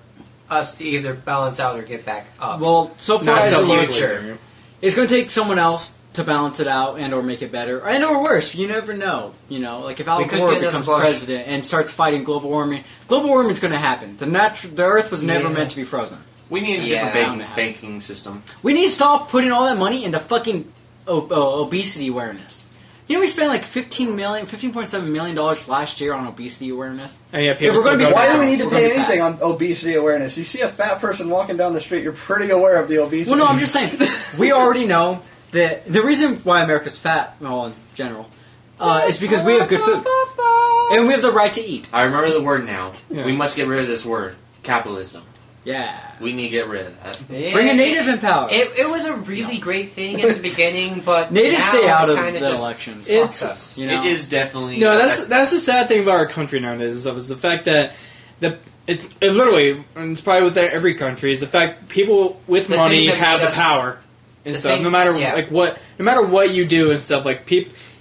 us to either balance out or get back up. Well, so far Not as so it looks, future. it's going to take someone else to balance it out and or make it better, and or worse. You never know. You know, like if Al We could Gore get another becomes Bush. president and starts fighting global warming is going to happen. The Earth was never Yeah. meant to be frozen. We need a Yeah. different banking system. We need to stop putting all that money into fucking obesity awareness. You know, we spent like $15.7 million last year on obesity awareness. And yeah, If people we're gonna still be- go Why down. do we need to We're pay gonna be anything on obesity awareness? You see a fat person walking down the street, you're pretty aware of the obesity. Well, no, I'm just saying, we already know that the reason why America's fat, well, in general, is because we have good food. And we have the right to eat. I remember the word now. Yeah. We must get rid of this word. Capitalism. Yeah. We need to get rid of that. Yeah, Bring a native in power. It was a really great thing at the beginning, but Natives now stay out it of kinda the just elections. It's- fucked us. You know? It is definitely... No, that's the sad thing about our country nowadays is the fact that it literally, and it's probably with every country, is the fact people with The money thing that have made the us- power and the stuff. thing- No matter yeah. no matter what you do and stuff, like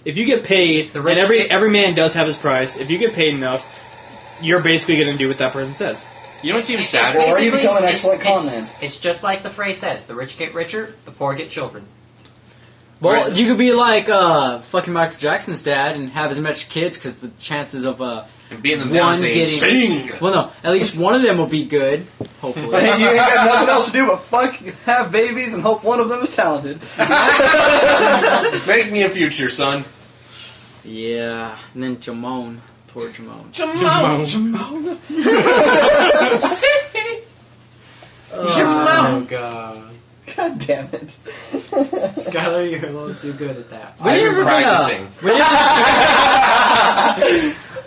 if you get paid, The and rich get- every man does have his price. If you get paid enough, you're basically going to do what that person says. You know what's even It's sadder? Or you basically- become an it's- excellent it's- con man. It's just like the phrase says: the rich get richer, the poor get children. Well, Right. you could be like fucking Michael Jackson's dad and have as much kids because the chances of And being the one down saying, getting sing! well, no, at least one of them will be good. Hopefully. you ain't got nothing else to do but fuck, have babies, and hope one of them is talented. Make me a future, son. Yeah, and then Jamone, poor Jamone. Oh god, God damn it. Skylar, you're a little too good at that. When you I'm ever been, practicing.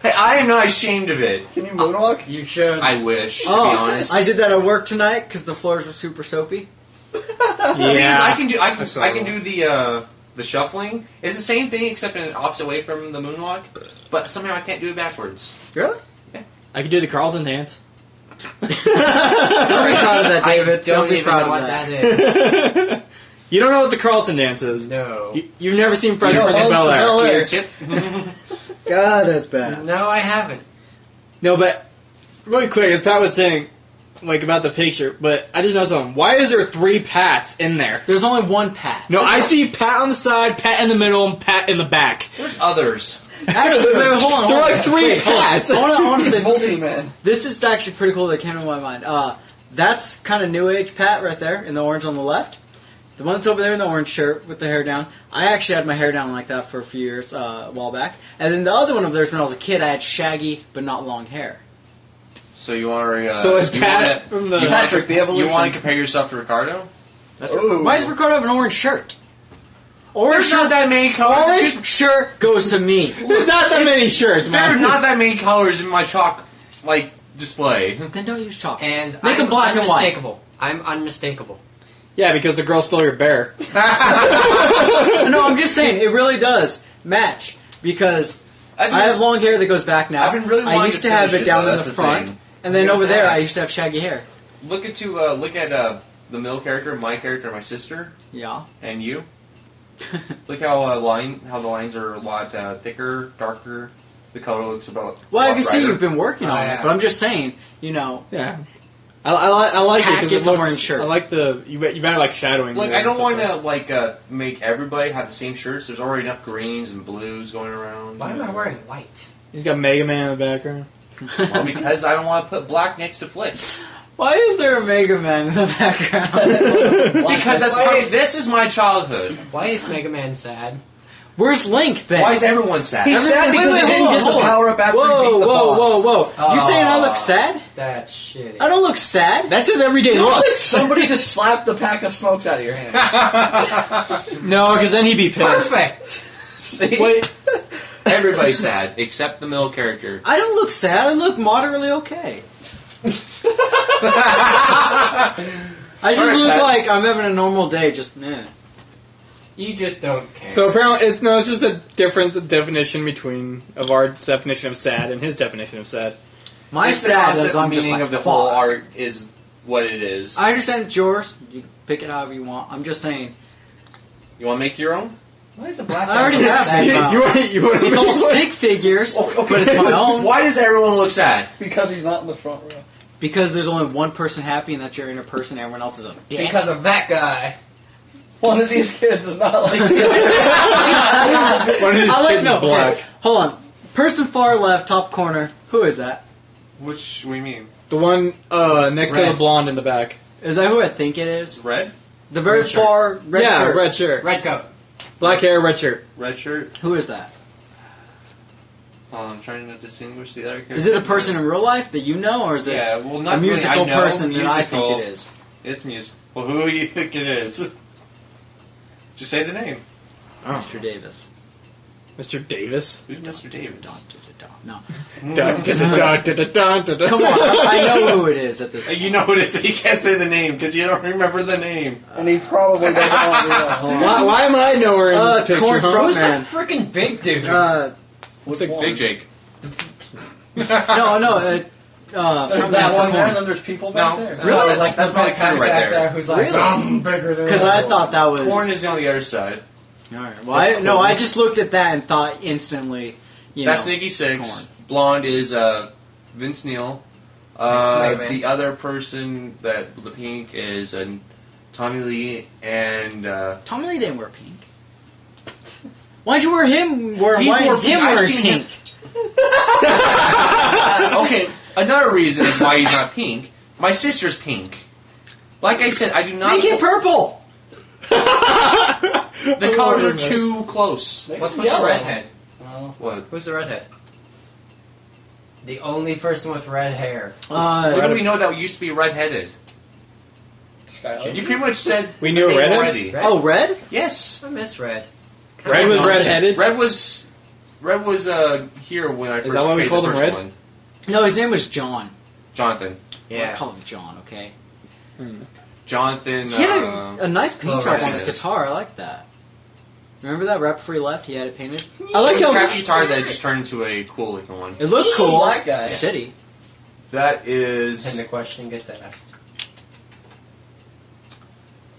Hey, I am not ashamed of it. Can you moonwalk? You should. I wish, to Oh, be honest. I did that at work tonight because the floors are super soapy. The thing is, Yeah. I can do I saw the shuffling. It's the same thing except in an opposite way from the moonwalk, but somehow I can't do it backwards. Really? I could do the Carlton dance. Don't be proud of that, David. I don't be even proud know of what that. that is. You don't know what the Carlton dance is. No. You've never seen Fresh No, Prince of Holmes Bel Bel Air. Air. Tip. God, that's bad. No, I haven't. No, but really quick, as Pat was saying, like about the picture, but I just know something. Why is there 3 Pats in there? There's only one Pat. No, I see Pat on the side, Pat in the middle, and Pat in the back. There's others. Actually, wait, hold on. There are hold on. like 3 Wait, hold on. Pats. I want to say something. Multi-man. This is actually pretty cool that came to my mind. That's kind of new age Pat right there in the orange on the left. The one that's over there in the orange shirt with the hair down. I actually had my hair down like that for a few years, a while back. And then the other one over there is when I was a kid. I had shaggy but not long hair. So you are. So is you Pat wanna- from the... you Patrick, wanna, the evolution. You want to compare yourself to Ricardo? That's Ooh. Why does Ricardo have an orange shirt? Orange There's not shirt. that many colors. Orange shirt goes to me. There's not that many shirts, There are man. not that many colors in my chalk display. Then don't use chalk. And Make I'm them black and white. unmistakable. I'm unmistakable. Yeah, because the girl stole your bear. No, I'm just saying it really does match because I have long hair that goes back now. I've been really I wanting used to to have finish it it, down though, in the that's the front, thing. and then Look over at there that. I used to have shaggy hair. Look at the middle character, my character, my sister, Yeah. and you. Look how the lines are a lot thicker, darker. The color looks about. Well, I can see brighter. you've been working on yeah. it, but I'm just saying, you know, Yeah. I like it because it Packets on looks. wearing shirt. I like you've added like shadowing. Like, there I don't and want stuff to make everybody have the same shirts. There's already enough greens and blues going around. Why am I wearing white? He's got Mega Man in the background. Well, because I don't want to put black next to Flick. why is there a Mega Man in the background? Because this is my childhood. Why is Mega Man sad? Where's Link then? Why is everyone sad? He's sad because he didn't get the power up after he Whoa, beat the boss. whoa! You saying I look sad? That's shitty. I don't look sad. That's his everyday look. Somebody just slapped the pack of smokes out of your hand. No, because then he'd be pissed. Perfect. See? Wait. Everybody's sad except the middle character. I don't look sad. I look moderately okay. I just Alright, look Pat. like I'm having a normal day. Just You just don't care. So apparently, it's just a different definition of our definition of sad and his definition of sad. my It's the sad concept is I'm just meaning like of the whole fuck. art is what it is. I understand it's yours. You can pick it however you want. I'm just saying. You want to make your own? Why is the black I already guy have sad? it. you want It's all stick figures, but it's my own. Why does everyone look sad? Because he's not in the front row. Because there's only one person happy, and that's your inner person. Everyone else is a dick. Because of that guy. One of these kids is not like One of his I like kids is no. black. Okay, hold on. Person far left, top corner. Who is that? What do you mean? The one next to Red. the blonde in the back. Is that who I think it is? Red? The very Red shirt. far red yeah, shirt. red shirt, Red coat. black hair, red shirt. Red shirt? Who is that? I'm trying to distinguish the other character. Is it a person in real life that you know, or is it Yeah, well, not a musical really. I know, person that I musical. think it is? It's musical. Well, who do you think it is? Just say the name. Mr. Davis. Mr. Davis. Who's Mr. Davis? No. Dun, dun, dun, dun, dun, dun, dun, dun. Come on, I know who it is at this point. You know who it is, but you can't say the name because you don't remember the name. And he probably doesn't want to know. Why am I nowhere in this picture? corn huh? front Who's man. that freaking big dude? Looks like Big Jake. No. There's From that one corn. there, and then there's people back No. there. Really? Like that's my kind right back there. there who's like, Really? I'm bigger than. Because I thought that was. Corn is on the other side. Alright. Well, I just looked at that and thought instantly. That's know, Nikki Six. Corn. Blonde is Vince Neil. Next man. The other person the pink is Tommy Lee and Tommy Lee didn't wear pink. Why'd you wear him? He wore pink. I've wearing seen him- pink? okay, another reason is why he's not pink. My sister's pink. Like I said, I do not. Make it purple. The colors are too close. Make What's it with the yellow. redhead? Oh. What? Who's the redhead? The only person with red hair. Where do we know that used to be redheaded? Skylar. You pretty much said We knew the name redhead? already. Red? Oh, red? Yes. I miss red. Red was redheaded. Red was here when I first that why we played called the him first Red? one. No, his name was John. Jonathan. I Yeah. call him John, okay? Jonathan. He had a nice paint Oh, job right, on his it is. guitar. I like that. Remember that right before he left? He had it painted. I like It was a how crappy guitar that just turned into a cool looking one. It looked cool. Black guy. Shitty. That And is. the question gets asked.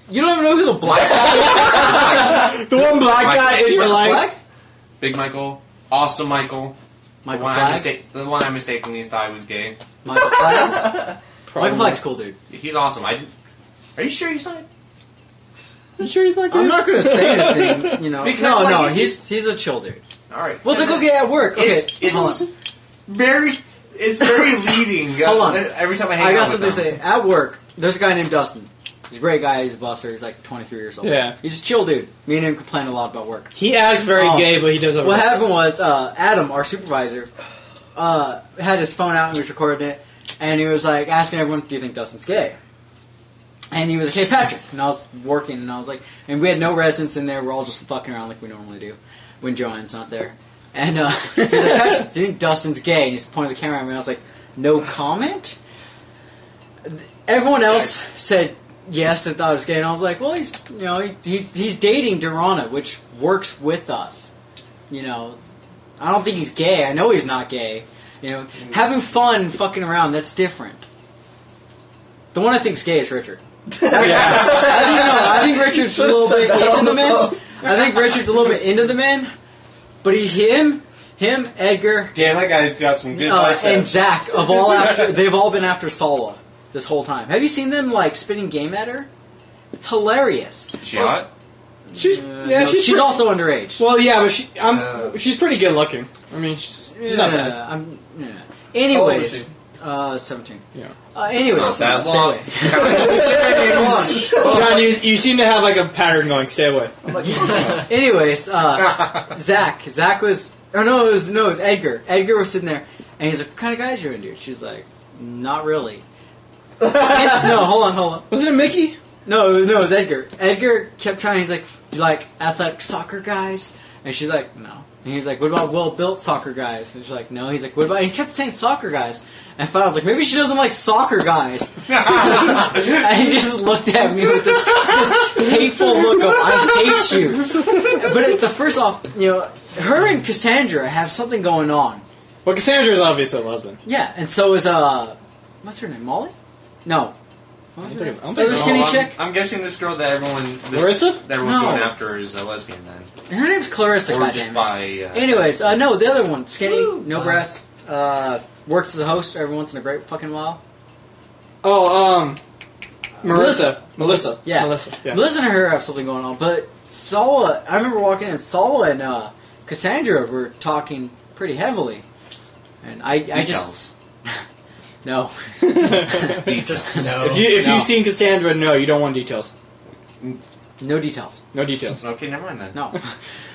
You don't even know who the black guy is? the one black guy in You your know life. Black? Big Michael. Awesome Michael. Michael the one Flagg? the one I mistakenly thought was gay. Michael Flagg? Michael Flagg's cool, dude. He's awesome. Are you sure he's not? You sure he's not I'm good? not gonna say anything, you know. Because, no, like, no, if he's a chill dude. Alright. Well, it's like, okay, at work. Okay, It's very leading. Hold on. Every time I hang I out got with something to them. say. At work, there's a guy named Dustin. He's a great guy. He's a busser. He's like 23 years old. Yeah. He's a chill dude. Me and him complain a lot about work. He acts very Oh. gay, but he does have What happened was Adam, our supervisor, had his phone out and he was recording it, and he was like asking everyone, "Do you think Dustin's gay?" And he was like, "Hey Patrick," and I was working, and I was like, and we had no residents in there. We're all just fucking around like we normally do when Joanne's not there. And he was like, "Patrick, do you think Dustin's gay?" And he's pointing the camera at me, and I was like, "No comment." Everyone else said yes, they thought it was gay, and I was like, "Well, he's dating Durana, which works with us. You know, I don't think he's gay. I know he's not gay. You know, having fun, fucking around, that's different." The one I think's gay is Richard. I think Richard's a little bit into the men. I think Richard's a little bit into the men, But him, Edgar, Damn, that guy's got some good biceps. and Zach they've all been after Salwa this whole time. Have you seen them like spitting game at her? It's hilarious. She hot? She's No, she's pretty- also underage. Well, yeah, but she's pretty good looking. I mean, she's not bad. Yeah. How old is Anyways, 17. Yeah. Anyways, Not that stay long. away. John, you seem to have like a pattern going. Stay away. I'm like, Anyways, Zach was, or no, it was Edgar. Edgar was sitting there, and he's like, "What kind of guys you into?" She's like, "Not really." No, hold on. Wasn't it Mickey? No, it was Edgar. Edgar kept trying. He's like, "Do you like athletic soccer guys?" And she's like, "No." And he's like, "What about well-built soccer guys?" And she's like, "No." He's like, "What about?" And he kept saying soccer guys. And I was like, maybe she doesn't like soccer guys. And he just looked at me with this hateful look of "I hate you." But the first off, her and Cassandra have something going on. Well, Cassandra's obviously a lesbian. Yeah, and so is what's her name? Molly? No. What was her name? I don't The think so. skinny chick. I'm guessing this girl that Larissa? that everyone's No. going after is a lesbian then, Her name's Clarissa. or goddammit. just by. Anyways, no, the other one, skinny, no breasts, works as a host every once in a great fucking while. Oh, Melissa. Yeah. Melissa. Yeah. Melissa and her have something going on, but Salwa, I remember walking in, Salwa and Cassandra were talking pretty heavily, and I just no. Details. No. If No. you've seen Cassandra, no, you don't want details. No details. No details. Okay, never mind then. No.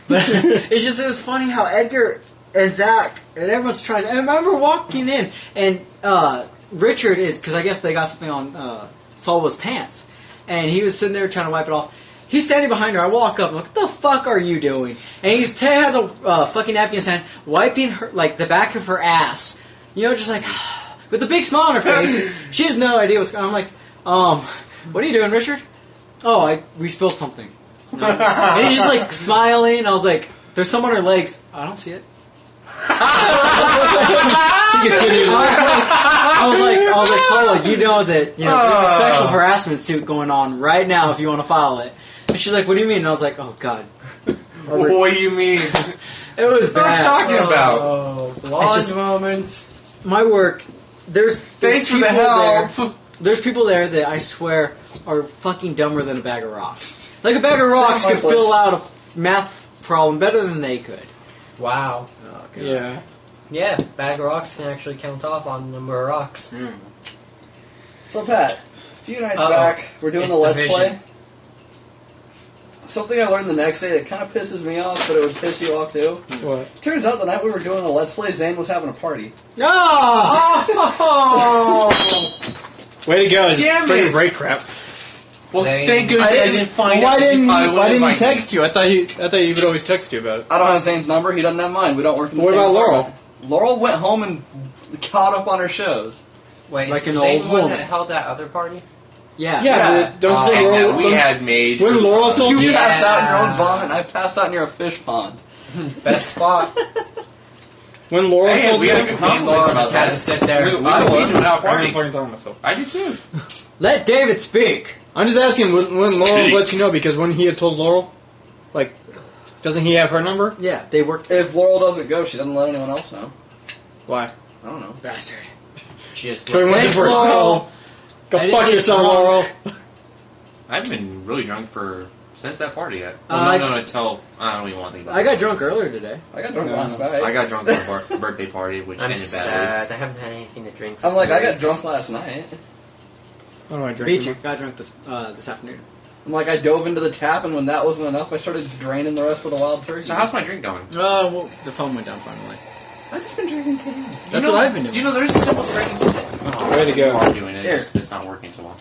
But it was funny how Edgar and Zach and everyone's trying. I remember walking in and Richard is, because I guess they got something on Salwa's pants, and he was sitting there trying to wipe it off. He's standing behind her. I walk up. I'm like, "What the fuck are you doing?" And he has a fucking napkin in his hand, wiping her like the back of her ass. Just like with a big smile on her face. She has no idea what's going on. I'm like, what are you doing, Richard? Oh, we spilled something. No. And he's just like smiling. I was like, "There's some on her legs." I don't see it. He continues. I was like, Salwa, you know that there's a sexual harassment suit going on right now if you want to file it. And she's like, "What do you mean?" And I was like, "Oh God." What do you mean? It was What are you bad. talking about? Oh, It's blonde just- moment. My work. There's Thanks for the people help. there- There's people there that I swear are fucking dumber than a bag of rocks. Like a bag of rocks my could place. fill out a math problem better than they could. Wow. Oh, God. Yeah. Yeah, bag of rocks can actually count off on the number of rocks. Mm. So Pat, a few nights Uh-oh. back, we're doing It's the Let's division. Play. Something I learned the next day that kind of pisses me off, but it would piss you off too. What? Turns out the night we were doing the Let's Play, Zane was having a party. Ah! Way to go! Just Damn bring it. break crap. Well, Zane. thank goodness I didn't find Why out. didn't probably he wouldn't invite me. text you? I thought he would always text you about it. I don't have Zane's number, he doesn't have mine. We don't work in the What same about Laurel? department. Laurel went home and caught up on her shows. Wait, Like is an Zane old the one woman. that held that other party? Yeah. Yeah, don't you think And Laurel? that we had made. when Laurel told You you, passed out in your own Yeah. vomit, and I passed out near a fish pond. Best spot. when Laurel Hey, told we you, had a good Me and compliment Laura about just had to that. sit there. I I would would. without I'm party. fucking talking myself. I did too. Let David speak. I'm just asking when Laurel Speak. let you know, because when he had told Laurel, like, doesn't he have her number? Yeah, they worked. If Laurel doesn't go, she doesn't let anyone else know. Why? I don't know. Bastard. She just So he looks went Thanks, to Laurel. Go I didn't fuck get yourself, drunk. Laurel. I haven't been really drunk since that party yet. I Well, no, until I don't even want to think about I it. got drunk earlier today. I got drunk Yeah. last night. I got drunk at a birthday party, which I'm ended badly. sad. I haven't had anything to drink. for I'm like, I 3 got weeks. drunk last night. What do I drink? Beat you. Got drunk this afternoon. I'm like, I dove into the tap, and when that wasn't enough, I started draining the rest of the wild turkey. So how's my drink going? Well, the phone went down finally. I've just been drinking candy. That's what I've been doing. You know, there's a simple trick instead. Way to go. I'm doing it. Here. It's not working so well.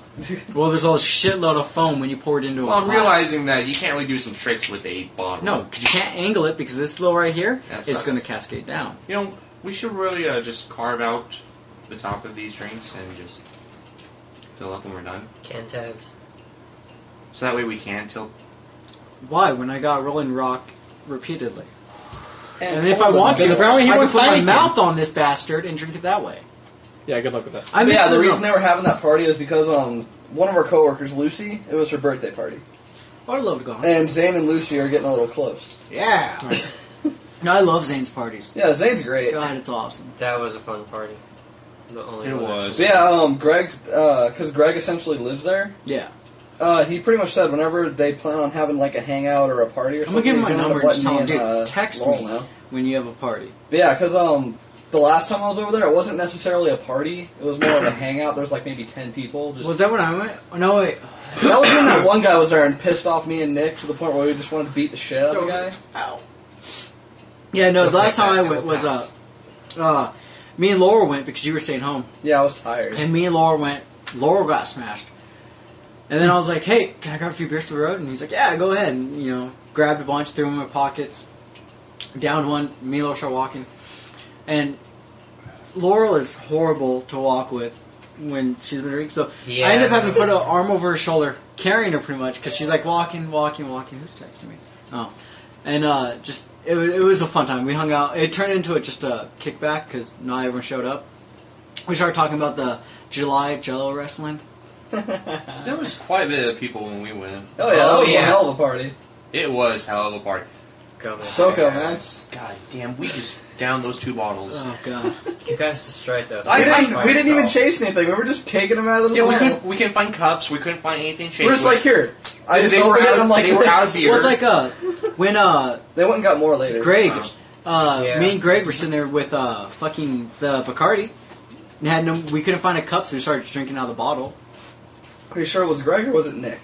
Well, there's a shitload of foam when you pour it into Well, a I'm pot. realizing that you can't really do some tricks with a bottle. No, because you can't angle it because this little right here That is sucks. going to cascade down. You know, we should really just carve out the top of these drinks and just fill up when we're done. Can tabs. So that way we can tilt. Why? When I got Rolling Rock repeatedly. And if all I of want them. to, apparently he I can wants put my Tiny Can. mouth on this bastard and drink it that way. Yeah, good luck with that. I miss Yeah, the room. reason they were having that party is because one of our coworkers, Lucy, it was her birthday party. I would love to go home. And Zane and Lucy are getting a little close. Yeah. No, I love Zane's parties. Yeah, Zane's great. God, it's awesome. That was a fun party. The only It one. was. But yeah, Greg, because Greg essentially lives there. Yeah. He pretty much said whenever they plan on having like a hangout or a party or I'm something, gonna give him my he's gonna number. let Just tell me him, and, dude, text Laurel me know. when you have a party. But yeah, because the last time I was over there, it wasn't necessarily a party. It was more of a hangout. There was like maybe 10 people. Just Was that when I went? Oh, no, wait. that was when that one guy was there and pissed off me and Nick to the point where we just wanted to beat the shit out of the guy. Ow. Yeah, no, the last time I went was, me and Laura went because you were staying home. Yeah, I was tired. And me and Laura went. Laura got smashed. And then I was like, hey, can I grab a few beers to the road? And he's like, yeah, go ahead. And, grabbed a bunch, threw them in my pockets, downed one. Me and Laura started walking. And Laurel is horrible to walk with when she's been drinking. So Yeah. I ended up having to put an arm over her shoulder, carrying her pretty much, because she's like walking. Who's texting me? Oh. And it was a fun time. We hung out. It turned into just a kickback because not everyone showed up. We started talking about the July Jello wrestling. There was quite a bit of people when we went. Oh yeah, that was yeah. one hell of a party. It was hell of a party. Go, man. Soko, man. God damn, we just downed those 2 bottles. Oh god. You guys destroyed those. I- We didn't even chase anything. We were just taking them out of the Yeah, bottle. we couldn't find cups. We couldn't find anything. We're just like, here. I just They were opened it. out- I'm like, they were out of this. beer. Well, it's like when They went and got more later. Greg, Yeah. me and Greg were sitting there with fucking the Bacardi. And had we couldn't find a cup, so we started drinking out of the bottle. Pretty sure it was Greg or was it Nick?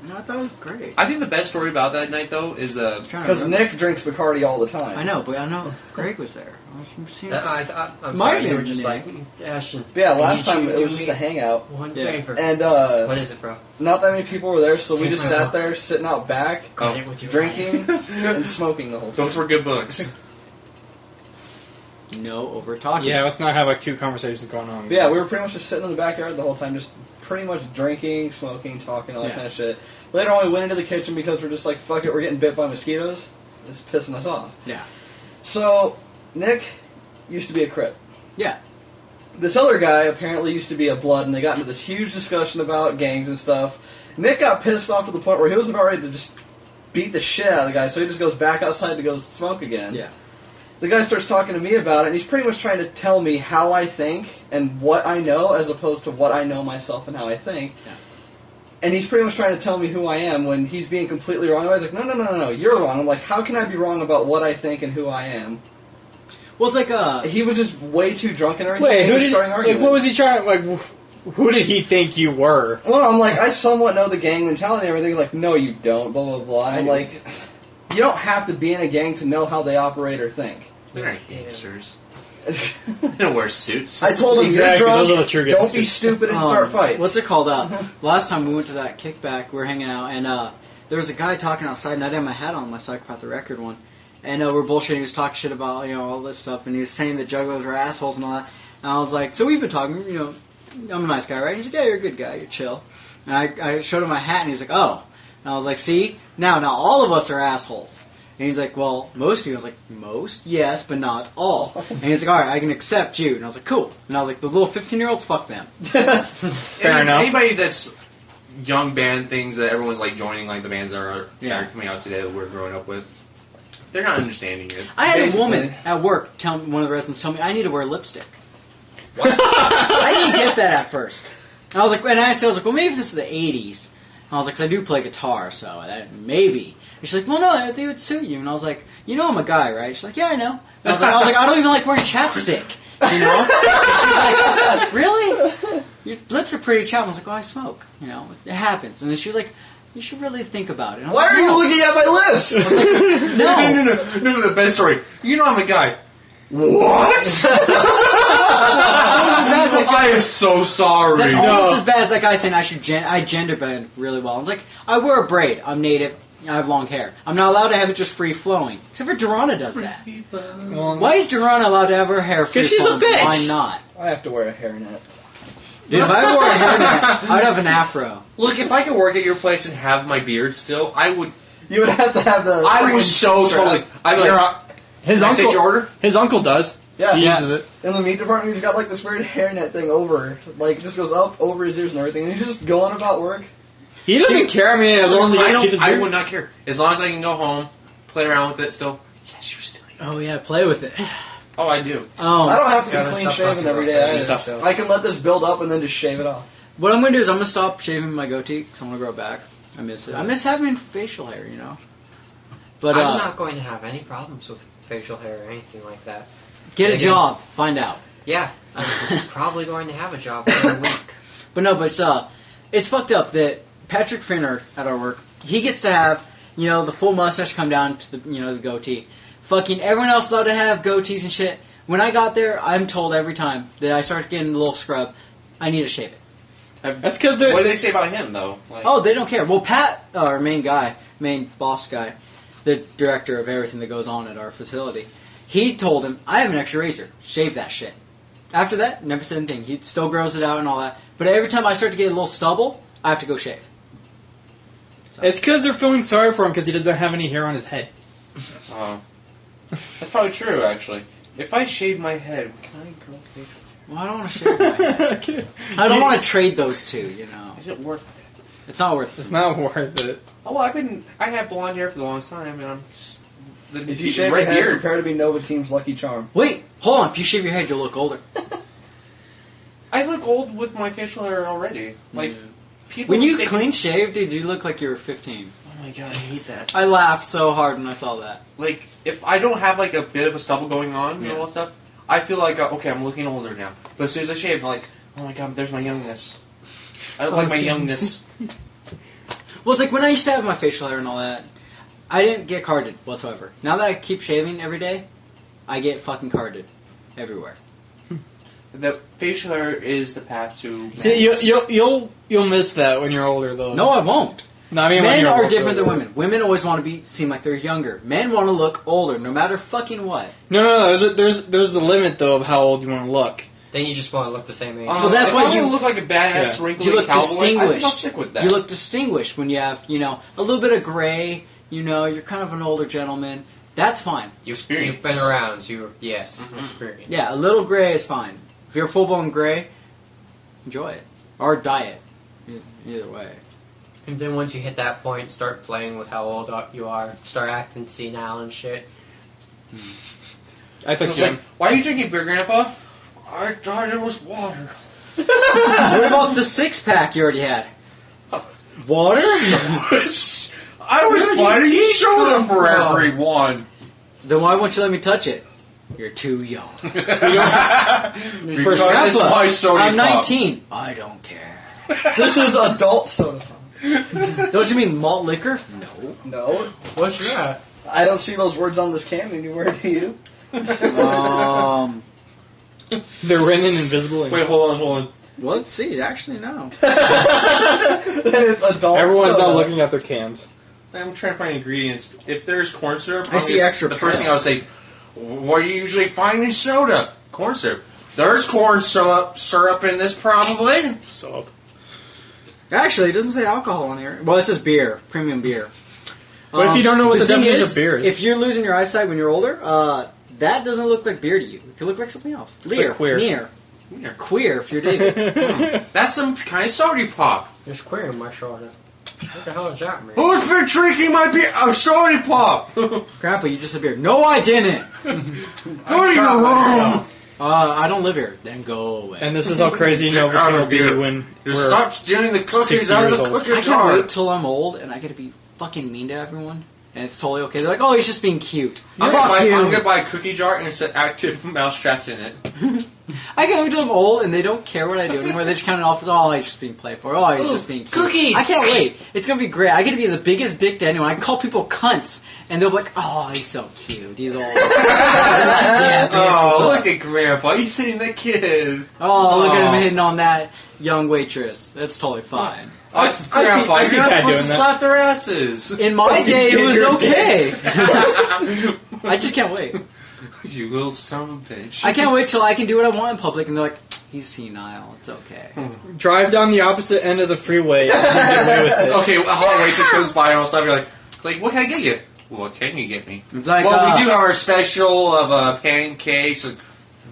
No, I thought it was great. I think the best story about that night, though, is I'm trying to Because remember. Nick drinks Bacardi all the time. I know, but I know Greg was there. I'm I'm Might sorry, have you were been just Nick. like, Ashton. But yeah, I last need you time to it was do just me a hangout. One Yeah. favor. And What is it, bro? not that many people were there, so we Take just my sat book. there sitting out back, Got it with your drinking and smoking the whole time. those were good books. No over talking. Yeah, let's not have like 2 conversations going on. But yeah, we were pretty much just sitting in the backyard the whole time, just pretty much drinking, smoking, talking, all that Yeah. kind of shit. Later on, we went into the kitchen because we're just like, fuck it, we're getting bit by mosquitoes. It's pissing us off. Yeah. So, Nick used to be a Crip. Yeah. This other guy apparently used to be a Blood, and they got into this huge discussion about gangs and stuff. Nick got pissed off to the point where he was about ready to just beat the shit out of the guy, so he just goes back outside to go smoke again. Yeah. The guy starts talking to me about it, and he's pretty much trying to tell me how I think and what I know, as opposed to what I know myself and how I think. Yeah. And he's pretty much trying to tell me who I am when he's being completely wrong. I was like, no, you're wrong. I'm like, how can I be wrong about what I think and who I am? Well, it's like He was just way too drunk and everything. Wait, and who he was did? starting Like, arguments. what was he trying? Like, who did he think you were? Well, I'm like, I somewhat know the gang mentality and everything. He's like, no, you don't, blah, blah, blah. And I'm I do. like, you don't have to be in a gang to know how they operate or think. They're not gangsters. They don't wear suits. I told him, Exactly, you're those drunk, are the true don't be gangsters. stupid and start fights. What's it called? Last time we went to that kickback, we were hanging out, and there was a guy talking outside, and I didn't have my hat on, my Psychopath the Record one. And we're bullshitting, he was talking shit about, all this stuff, and he was saying that jugglers were assholes and all that. And I was like, so we've been talking, I'm a nice guy, right? He's like, yeah, you're a good guy, you're chill. And I showed him my hat, and he's like, oh. And I was like, see? Now all of us are assholes. And he's like, well, most of you. I was like, most? Yes, but not all. And he's like, all right, I can accept you. And I was like, cool. And I was like, those little 15-year-olds, fuck them. Fair enough. Anybody that's young band things that everyone's like joining, like the bands that are coming out today that we're growing up with, they're not understanding it. I had Basically. a woman at work tell me, one of the residents tell me I need to wear lipstick. I didn't get that at first. And I was like, well, maybe this is the 80s. And I was like, 'cause I do play guitar, so that maybe. And she's like, well, no, I think it would suit you. And I was like, I'm a guy, right? She's like, yeah, I know. And I was like, I don't even like wearing chapstick. And she's like, really? Your lips are pretty chapped. I was like, well, I smoke. It happens. And then she was like, you should really think about it. And I was Why like, are you no. looking at my lips? No. No, the best story. I'm a guy. What? I am so sorry. That's No. almost as bad as that guy saying I gender bend really well. It's like, I wear a braid. I'm native. I have long hair. I'm not allowed to have it just free flowing. Except for Durana does that. Why is Durana allowed to have her hair free 'Cause she's a flowing? bitch. Why not? I have to wear a hairnet. Dude, if I wore a hairnet, I'd have an afro. Look, if I could work at your place and have my beard still, I would. You would have to have the. I would so strap. totally. I'd be You're like, his can I uncle. take your order? His uncle does. Yeah. He Yeah. uses it. In the meat department, he's got like this weird hairnet thing over, like it just goes up over his ears and everything, and he's just going about work. He doesn't care. I mean, as long as he I gets to keep his don't. I beard. would not care as long as I can go home, play around with it. Still, yes, you're still Oh yeah, play with it. Oh, I do. I don't have to Yeah, be clean that's shaven not every day fucking either. I can let this build up and then just shave it off. What I'm gonna do is I'm gonna stop shaving my goatee because I'm gonna grow it back. I miss it. I miss having facial hair, you know. But I'm not going to have any problems with facial hair or anything like that. get a Again. job. Find out. Yeah, I'm probably going to have a job in a week. But no, but it's fucked up that Patrick Finner at our work, he gets to have, you know, the full mustache come down to the, you know, the goatee. Fucking everyone else allowed to have goatees and shit. When I got there, I'm told every time that I start getting a little scrub, I need to shave it. That's because What do they say about him, though? Like, Oh, they don't care. Well, Pat, our main boss guy, the director of everything that goes on at our facility, he told him, I have an extra razor. Shave that shit. After that, never said anything. He still grows it out and all that. But every time I start to get a little stubble, I have to go shave. So. It's because they're feeling sorry for him because he doesn't have any hair on his head. that's probably true, actually. If I shave my head, can I grow facial? Well, I don't want to shave my head. I don't want to trade those two, you know. Is it worth it? It's not worth It's it. not worth it. Oh, well, I had blonde hair for the longest time, and I'm just... If you shave your head, prepare to be Nova Team's Lucky Charm. Wait, hold on. If you shave your head, you'll look older. I look old with my facial hair already. Like, people When you mistake- clean shaved, dude, you look like you were 15. Oh my god, I hate that. I laughed so hard when I saw that. Like, if I don't have, like, a bit of a stubble going on and Yeah. all that stuff, I feel like, okay, I'm looking older now. But as soon as I shave, I'm like, oh my god, there's my youngness. I don't like my youngness. Well, it's like when I used to have my facial hair and all that, I didn't get carded whatsoever. Now that I keep shaving every day, I get fucking carded everywhere. The facial hair is the path to... See, you'll miss that when you're older, though. No, I won't. No, I mean, when Men you're are older, different than though. women. Women always want to seem like they're younger. Men want to look older, no matter fucking what. No. There's the limit though of how old you want to look. Then you just want to look the same age. Well, that's if why I you- wanna look like a badass, Yeah. wrinkly You look cowboy, distinguished. I'll stick with that. You look distinguished when you have, you know, a little bit of gray. You know, you're kind of an older gentleman. That's fine. You've been around. Yes, experience. Yeah, a little gray is fine. If you're full blown gray, enjoy it or dye it. Either way. And then once you hit that point, start playing with how old you are. Start acting senile and shit. I think It's like, why are you drinking beer, Grandpa? I thought it was water. What about the six pack you already had? Water? I was finding soda for from? everyone. Then why won't you let me touch it? You're too young. Because Grandpa, it's my soda I'm pop. 19. I don't care. This is adult soda pop. Don't you mean malt liquor? No. No, What's that? I don't see those words on this can anywhere, do you? they're written in invisible ink. Wait, hold on. Well, let's see. Actually, no. It's adult Everyone's soda. not looking at their cans. I'm trying to find ingredients. If there's corn syrup, I see extra the first pearl. thing I would say, what do you usually find in soda? Corn syrup. There's corn syrup in this, probably. So Actually, it doesn't say alcohol on here. Well, it says beer. Premium beer. But if you don't know what the thing definition of beer is- If you're losing your eyesight when you're older, that doesn't look like beer to you. It could look like something else. It's like queer. Near. Queer, if you're David. That's some kind of soda pop. There's queer in my shoulder. What the hell is that, man? Who's been drinking my beer? Soda pop. Grandpa, you just disappeared. No, I didn't! Go to your room. I don't live here. Then go away. and this is how crazy Nova Out Team of will be here. when Just we're stop stealing the cookies 60 out of years the old. cookie I can't jar. wait till I'm old and I get to be fucking mean to everyone. And it's totally okay. They're like, oh, he's just being cute. I'm Fuck gonna you. buy a cookie jar and set active mouse traps in it. I can't wait till I'm old and they don't care what I do anymore. They just count it off as, oh, he's just being playful. Oh, he's just being cute. Cookies! I can't wait. It's going to be great. I get to be the biggest dick to anyone. I call people cunts. And they'll be like, oh, he's so cute. He's old. Yeah, Oh, what's up? look at Grandpa. He's hitting the kid. Oh, look at Aw. him hitting on that young waitress. That's totally fine. Grandpa, I see you're not Pat supposed doing to that. slap their asses. In my day, it was Your okay. I just can't wait. You little son of a bitch. I can't wait till I can do what I want in public and they're like, he's senile. It's okay. drive down the opposite end of the freeway and you get away with it. Okay, a hot waitress comes by and all of a sudden you're like, what can I get you? What can you get me? It's like, Well, we do have our special of pancakes. Like,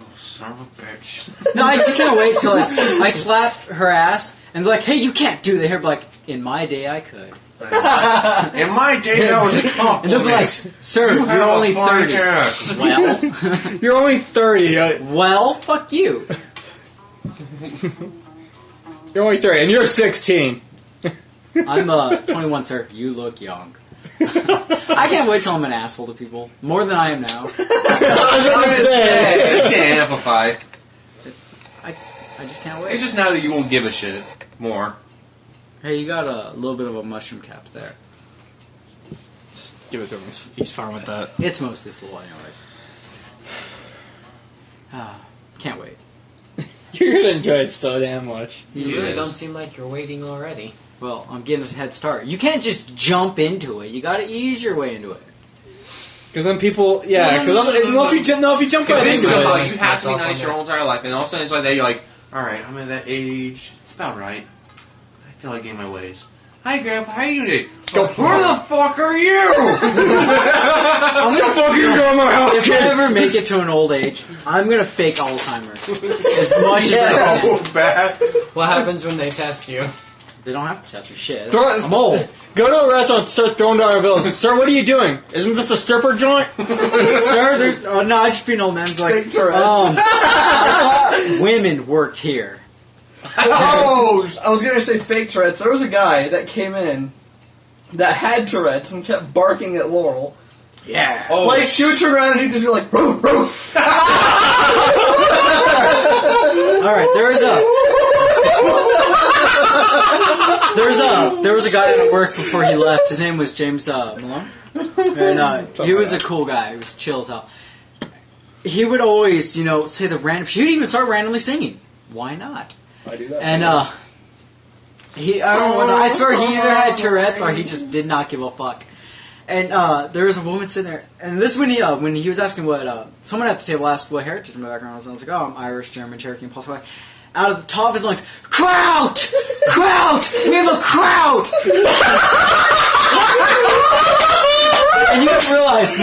oh, son of a bitch. No, I just can't wait till I slap her ass and they're like, hey, you can't do that here. But like, in my day, I could. In my day, that was a And compliment. they'll be like, "Sir, You you're have a only fine 30." ass. Well, You're only 30. well, fuck you. You're only 30, and you're 16. I'm 21, sir. You look young. I can't wait till I'm an asshole to people. More than I am now. I was gonna say. It's gonna amplify. I just can't wait. It's just now that you won't give a shit more. Hey, you got a little bit of a mushroom cap there. Give it to him. He's fine with that. It's mostly full anyways. Can't wait. You're gonna enjoy it so damn much. You really Yes. don't seem like you're waiting already. Well, I'm getting a head start. You can't just jump into it. You gotta ease your way into it. Because then people, because if you jump right Convince into yourself, it. like, you have to be Myself nice on your that. whole entire life, and all of a sudden it's like that, you're like, alright, I'm at that age, it's about right. I feel like getting my ways. Hi, Grandpa, how you doing? Go Where the fuck are you? I'm The gonna fuck you doing, my house, If I kid? ever make it to an old age, I'm gonna fake Alzheimer's as much as I can. So bad. What happens when they test you? They don't have to test me shit. Throw- I'm old. Go to a restaurant, start throwing dollar bills. Sir, what are you doing? Isn't this a stripper joint? Sir, no, I just be an old man. Like, Fake Tourette's. I thought women worked here. Oh, I was gonna say fake Tourette's. There was a guy that came in that had Tourette's and kept barking at Laurel. Yeah. Oh, Like she would turn around and he'd just be like, "Roof, roof." All right, there was a guy at work before he left. His name was James Malone, and he was a cool guy. He was chill as hell. He would always, say the random. He would even start randomly singing. Why not? I do that. And I don't know. I swear he either had Tourette's or he just did not give a fuck. And there was a woman sitting there, and this when he was asking what someone at the table asked what heritage my background was. And I was like, oh, I'm Irish, German, Cherokee, and possibly. Out of the top of his lungs, kraut! Kraut! We have a kraut! And you have to realize, a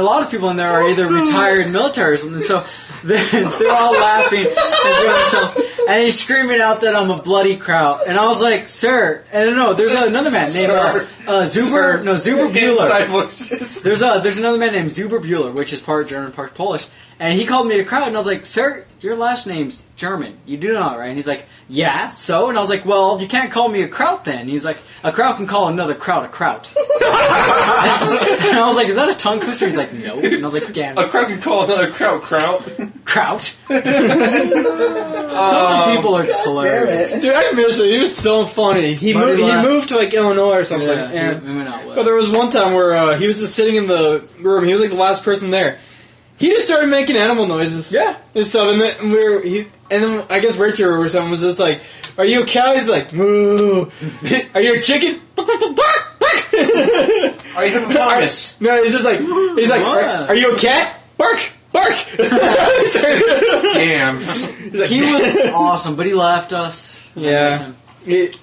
lot of people in there are either retired militaries, and so they're all laughing and doing themselves. And he's screaming out that I'm a bloody kraut. And I was like, sir, and no, there's another man named Zuber Bueller. Inside voices. There's another man named Zuber Bueller, which is part German, part Polish, and he called me a kraut, and I was like, sir, your last name's German. You do not, right? And he's like, yeah, so? And I was like, well, you can't call me a kraut then. And he's like, a kraut can call another kraut a kraut. And I was like, is that a tongue twister? He's like, no. And I was like, damn A it. crowd can call another crowd kraut. Kraut. Some of the people are just hilarious. Dude, I miss it. He was so funny. He Buddy laugh. moved to like Illinois or something. Yeah, and, we went out west. but there was one time where he was just sitting in the room. He was like the last person there. He just started making animal noises. Yeah. And stuff. And then I guess Richard or someone was just like, "Are you a cow?" He's like, "Moo." Are you a chicken? Bark, bark, bark, bark. Are you hippopotamus? No, he's like, What? are you a cat? Bark, bark. Damn. He's like, He was awesome, but he left us. I Yeah. miss him.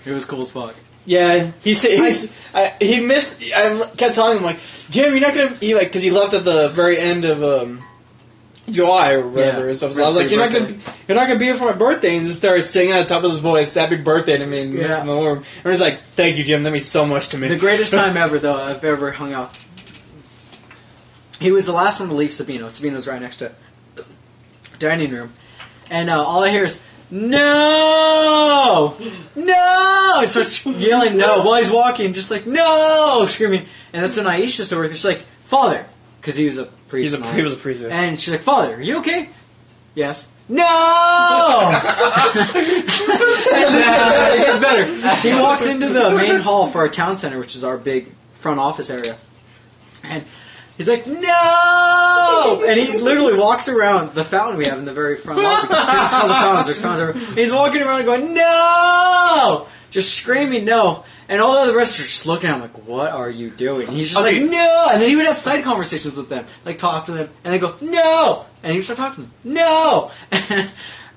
It was cool as fuck. Yeah, he missed. I kept telling him like, Jim, you're not gonna. Because he left at the very end of July or whatever. Yeah. So I was like, you're not gonna be here for my birthday. And he started singing at the top of his voice, "Happy birthday" to me. Yeah. And I was like, thank you, Jim. That means so much to me. The greatest time ever, though, I've ever hung out. He was the last one to leave Sabino. Sabino's right next to the dining room. And all I hear is, no! No! And starts yelling no while he's walking, just like, no! Screaming. And that's when Aisha's over there. She's like, Father! Because he was a priest. and all He was a priest. Yeah. And she's like, Father, are you okay? Yes. No! And it gets better. He walks into the main hall for our town center, which is our big front office area. And he's like, no! And he literally walks around the fountain we have in the very front lobby. It's called the fountains. There's fountains everywhere. And he's walking around and going, no! Just screaming no. And all the other rest are just looking at him like, what are you doing? And he's just like, no! And then he would have side conversations with them. Like, talk to them. And they go, no! And he would start talking to them. No!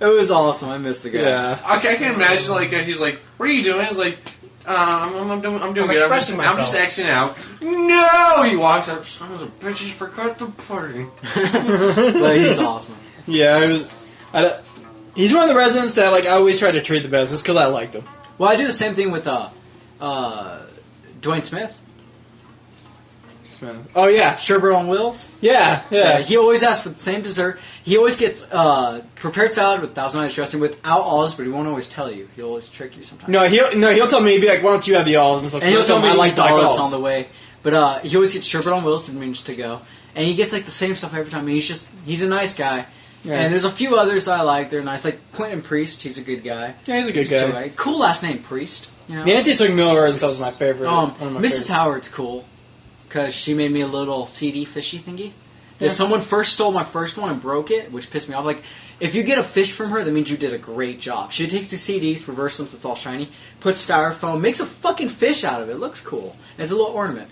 It was awesome. I miss the guy. Yeah. I can imagine, like, he's like, what are you doing? He's like, I'm doing I'm good. expressing I'm just Xing out. No! He walks up, son of a bitch, he forgot the party. But he's awesome. Yeah, he's one of the residents that like I always try to treat the best, just because I liked him. Well, I do the same thing with Dwayne Smith. Oh yeah, Sherbert on wheels. yeah. He always asks for the same dessert. He always gets prepared salad with Thousand Island dressing without olives, but he won't always tell you. He'll always trick you sometimes. He'll tell me, he'd be like, "Why don't you have the olives?" And stuff. And he'll tell me I like the olives olives on the way. But he always gets sherbet on wheels, and means to go. And he gets like the same stuff every time. And he's a nice guy. Yeah. And there's a few others I like. They're nice, like Quentin Priest. He's a good guy. Yeah, he's a good guy. Cool last name, Priest. You know? Nancy Took Miller and stuff was my favorite. One of my Mrs. favorites. Howard's cool because she made me a little CD fishy thingy. Yeah. Someone first stole my first one and broke it, which pissed me off. Like, if you get a fish from her, that means you did a great job. She takes the CDs, reverse them so it's all shiny, puts styrofoam, makes a fucking fish out of it. It looks cool. It's a little ornament.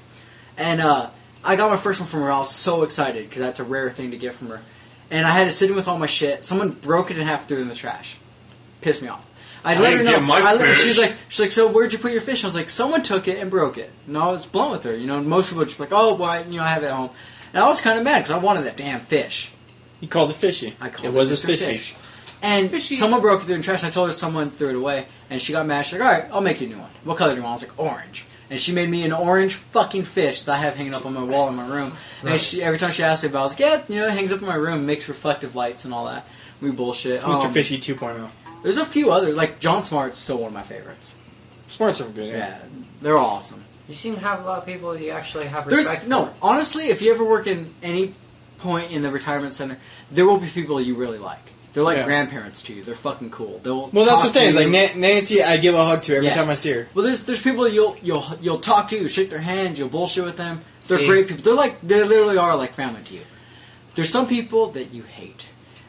And I got my first one from her. I was so excited because that's a rare thing to get from her. And I had to sit in with all my shit. Someone broke it in half, threw it in the trash. Pissed me off. I let her didn't know. get my fish. She's like, so where'd you put your fish? I was like, someone took it and broke it. And I was blunt with her. You know, most people are just like, oh, why? You know, I have it at home. And I was kind of mad because I wanted that damn fish. He called it fishy. I called it it was Mr. fishy. Fish. And someone broke it through the trash. And I told her someone threw it away, and she got mad. She's like, all right, I'll make you a new one. What color do you want? I was like, orange. And she made me an orange fucking fish that I have hanging up on my wall in my room. And every time she asked me about it, I was like, yeah, you know, it hangs up in my room, makes reflective lights and all that. We bullshit. It's Mr. Fishy 2.0. There's a few others. Like, John Smart's still one of my favorites. Smarts are good. Yeah, they're awesome. You seem to have a lot of people you actually have There's respect no, for. honestly, if you ever work in any point in the retirement center, there will be people you really like. They're like Yeah. grandparents to you. They're fucking cool. They'll Well, that's the talk to thing. Is like you. Nancy, I give a hug to every Yeah. time I see her. Well, there's people you'll talk to, shake their hands, you'll bullshit with them. They're See. great people. They literally are like family to you. There's some people that you hate,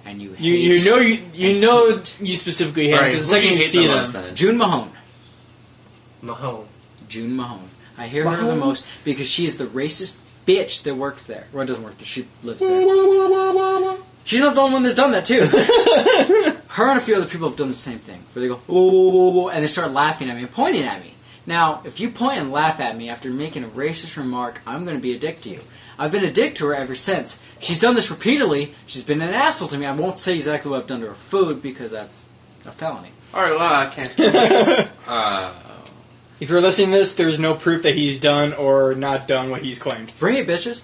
and you hate. You know you specifically hate Alright, because the who do second you hate see the them, most, then? June Mahone. Mahone. June Mahone. I hear her the most because she is the racist bitch that works there. Well, it doesn't work there. She lives there. She's not the only one that's done that too. Her and a few other people have done the same thing, where they go, whoa, whoa, whoa, whoa, and they start laughing at me and pointing at me. Now, if you point and laugh at me after making a racist remark, I'm going to be a dick to you. I've been a dick to her ever since. She's done this repeatedly. She's been an asshole to me. I won't say exactly what I've done to her food because that's a felony. Alright, well, I can't. if you're listening to this, there's no proof that he's done or not done what he's claimed. Bring it, bitches.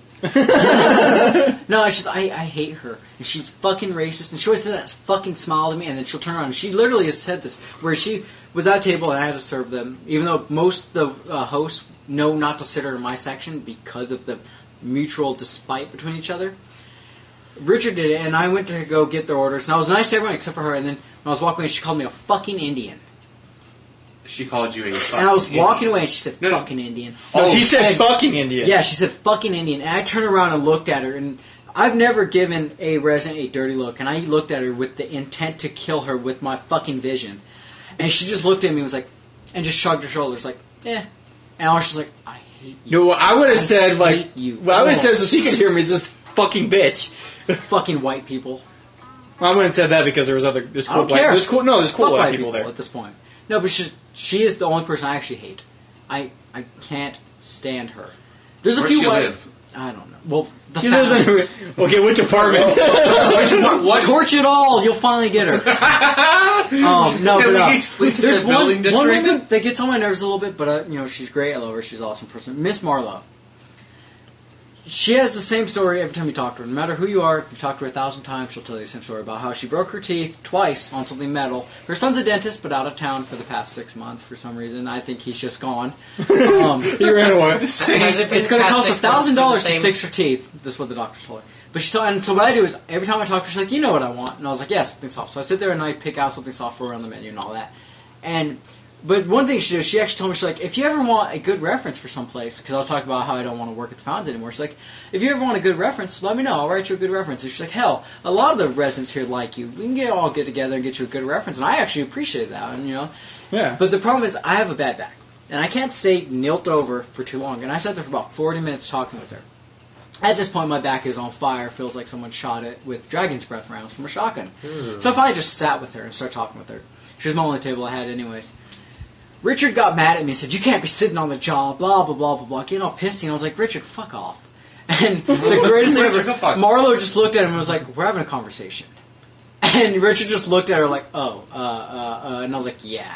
No, it's just I hate her, and she's fucking racist, and she always does that fucking smile to me, and then she'll turn around, and she literally has said this, where she was at a table, and I had to serve them, even though most of the hosts know not to sit her in my section because of the mutual despite between each other. Richard did it, and I went to go get their orders, and I was nice to everyone except for her, and then when I was walking away, she called me a fucking Indian. She called you a fucking And I was Indian. walking away, and she said, No, no. fucking Indian. No, she and- said fucking India. Yeah, she said fucking Indian, and I turned around and looked at her, and I've never given a resident a dirty look, and I looked at her with the intent to kill her with my fucking vision. And she just looked at me and was like, and just shrugged her shoulders, like, eh. And I was just like, I hate you. No, what I would have said, like, hate you. what I would have said so she could hear me is this fucking bitch. Fucking white people. Well, I wouldn't have said that because there's I cool don't white, care. there's cool Fuck white people there. at this point. No, but she is the only person I actually hate. I can't stand her. There's a Where few she white. live? I don't know. Well, the She lives Fountains. in okay, which apartment? Torch it all, you'll finally get her. No, Can but we sleep in there's the building one district? woman that gets on my nerves a little bit, but she's great. I love her. She's an awesome person. Miss Marlowe. She has the same story every time you talk to her. No matter who you are, if you talk to her 1,000 times, she'll tell you the same story about how she broke her teeth twice on something metal. Her son's a dentist, but out of town for the past 6 months for some reason. I think he's just gone. He ran away. Has it been It's going to past cost 6 months for the $1,000 to same- fix her teeth. That's what the doctor told her. But she told, and so what I do is every time I talk to her, she's like, "You know what I want," and I was like, "Yes, something soft." So I sit there and I pick out something soft for her on the menu and all that. But one thing she did, she actually told me, she's like, "If you ever want a good reference for someplace," because I was talking about how I don't want to work at the Fountains anymore. She's like, "If you ever want a good reference, let me know. I'll write you a good reference." And she's like, "Hell, a lot of the residents here like you. We can all get together and get you a good reference." And I actually appreciate that, and Yeah. But the problem is, I have a bad back, and I can't stay knelt over for too long. And I sat there for about 40 minutes talking with her. At this point, my back is on fire. Feels like someone shot it with dragon's breath rounds from a shotgun. So I finally just sat with her and started talking with her. She was my only table I had anyways. Richard got mad at me and said, "You can't be sitting on the job, blah, blah, blah, blah, blah." Getting all pissy, and I was like, "Richard, fuck off." And the greatest thing Richard, go ever, fuck. Marlo just looked at him and was like, "We're having a conversation." And Richard just looked at her like, "Oh, and I was like, "Yeah."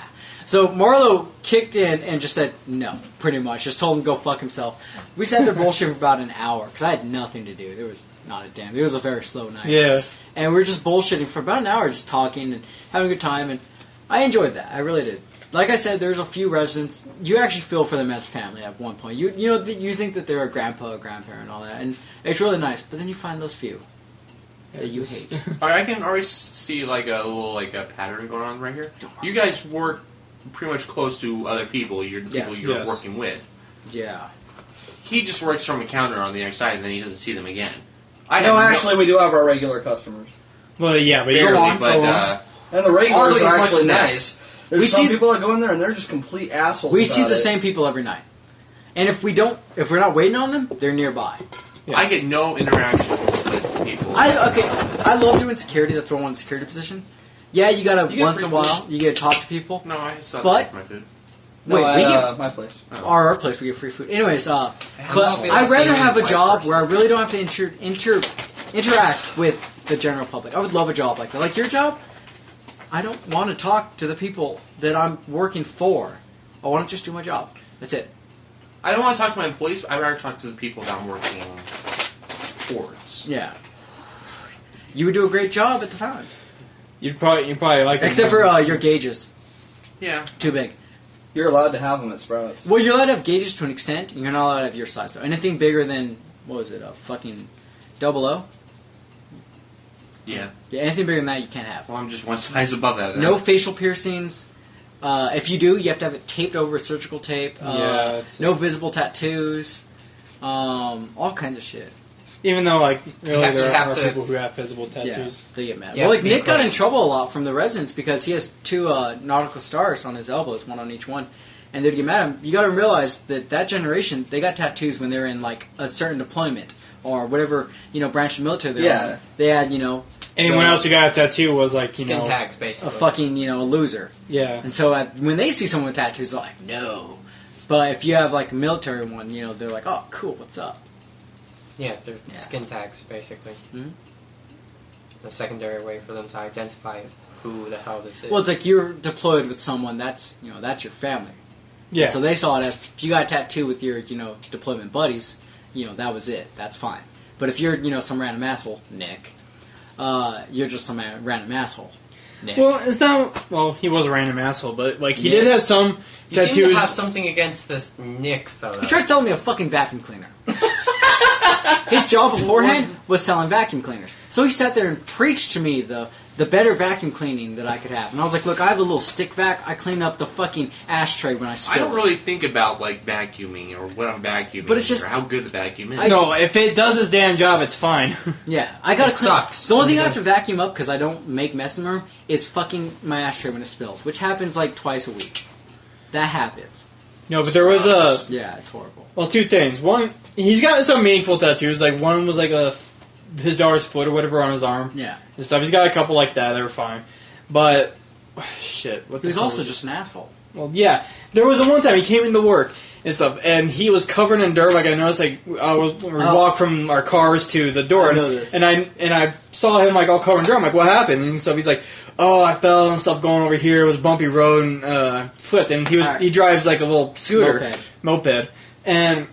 So Marlo kicked in and just said no, pretty much. Just told him to go fuck himself. We sat there bullshitting for about an hour because I had nothing to do. There was not a damn. It was a very slow night. Yeah. And we were just bullshitting for about an hour, just talking and having a good time. And I enjoyed that. I really did. Like I said, there's a few residents. You actually feel for them as family at one point. You know you think that they're a grandpa, a grandparent, and all that, and it's really nice. But then you find those few that you hate. I can already see like a little a pattern going on right here. You guys work pretty much close to other people. You're the people Yes. you're Yes. working with. Yeah. He just works from a counter on the other side, and then he doesn't see them again. No, actually, we do have our regular customers. Well, yeah, but barely, go on. but Go on. And the regulars Oddly, are as much actually as that. nice. There's We some see- people that go in there and they're just complete assholes. We see about the it. same people every night. And if we're not waiting on them, they're nearby. Yeah. I get no interactions with people. I love doing security. That's why I want a security position. Yeah, you gotta You get once in a free while you get to talk to people. No, I still But- take my food. No, Wait, we get my place. our place we get free food. Anyways, but happy I'd about rather seeing have a white job person. where I really don't have to interact with the general public. I would love a job like that. Like your job, I don't want to talk to the people that I'm working for. I want to just do my job. That's it. I don't want to talk to my employees. I'd rather talk to the people that I'm working towards. Yeah. You would do a great job at the Fountains. You'd probably like them. Except for your gauges. Yeah. Too big. You're allowed to have them at Sprouts. Well, you're allowed to have gauges to an extent, and you're not allowed to have your size, though. Anything bigger than, what was it, a fucking 00? Yeah. Yeah, anything bigger than that you can't have. Well, I'm just one size above that. Then. No facial piercings. If you do, you have to have it taped over with surgical tape. Yeah, No visible tattoos. All kinds of shit. Even though, like, really, have- you there have are to- people who have visible tattoos. Yeah, they get mad. Yeah, Well, like, be Nick got in clean. trouble a lot from the residents because he has 2 nautical stars on his elbows, one on each one. And they'd get mad at him. You gotta realize that generation, they got tattoos when they were in, like, a certain deployment. Or whatever, branch of the military they were Yeah. in. They had, Anyone else who got a tattoo was like, Skin tags, basically. a fucking, a loser. yeah. And so when they see someone with tattoos, they're like, no. But if you have like a military one, they're like, oh, cool, what's up? Yeah, they're Yeah. skin tags, basically. Mhm. A secondary way for them to identify who the hell this is. Well, it's like you're deployed with someone that's that's your family. Yeah. And so they saw it as if you got a tattoo with your deployment buddies, that was it. That's fine. But if you're some random asshole, Nick, you're just some random asshole, Nick. Well, it's not. Well, he was a random asshole, but like he Yeah. did have some you seem to tattoos. have something against this Nick fellow. He tried selling me a fucking vacuum cleaner. His job beforehand was selling vacuum cleaners. So he sat there and preached to me the better vacuum cleaning that I could have. And I was like, look, I have a little stick vac. I clean up the fucking ashtray when I spill I don't it. really think about like vacuuming or what I'm vacuuming, But it's just- or how good the vacuum is. No, if it does its damn job, it's fine. Yeah, I gotta It clean. sucks. The only thing I have to vacuum up because I don't make mess in the room is fucking my ashtray when it spills, which happens like twice a week. That happens. No, but there was a. Yeah, it's horrible. Well, 2 things. One, he's got some meaningful tattoos. Like one was like his daughter's foot or whatever on his arm Yeah, and stuff. He's got a couple like that. They were fine. But shit, what he the was hell also was just an asshole. Well, yeah. There was the one time he came into work and stuff, and he was covered in dirt. Like I noticed, like when we walked from our cars to the door, I know this. and I saw him like all covered in dirt. I'm like, what happened? And stuff. He's like, oh, I fell and stuff going over here. It was a bumpy road and flipped. And Alright. he drives like a little scooter, moped. And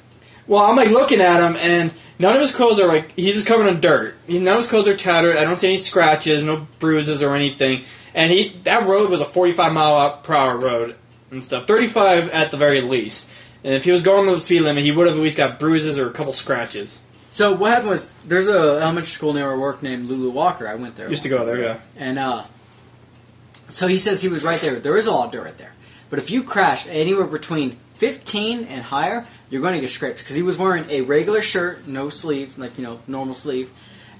well, I'm like looking at him, and none of his clothes are like he's just covered in dirt. None of his clothes are tattered. I don't see any scratches, no bruises or anything. And that road was a 45-mile-per-hour road and stuff, 35 at the very least. And if he was going the speed limit, he would have at least got bruises or a couple scratches. So what happened was there's a elementary school near our work named Lulu Walker. I went there. Used to go there, yeah. And so he says he was right there. There is a lot of dirt right there. But if you crash anywhere between 15 and higher, you're going to get scrapes. Because he was wearing a regular shirt, no sleeve, like, normal sleeve,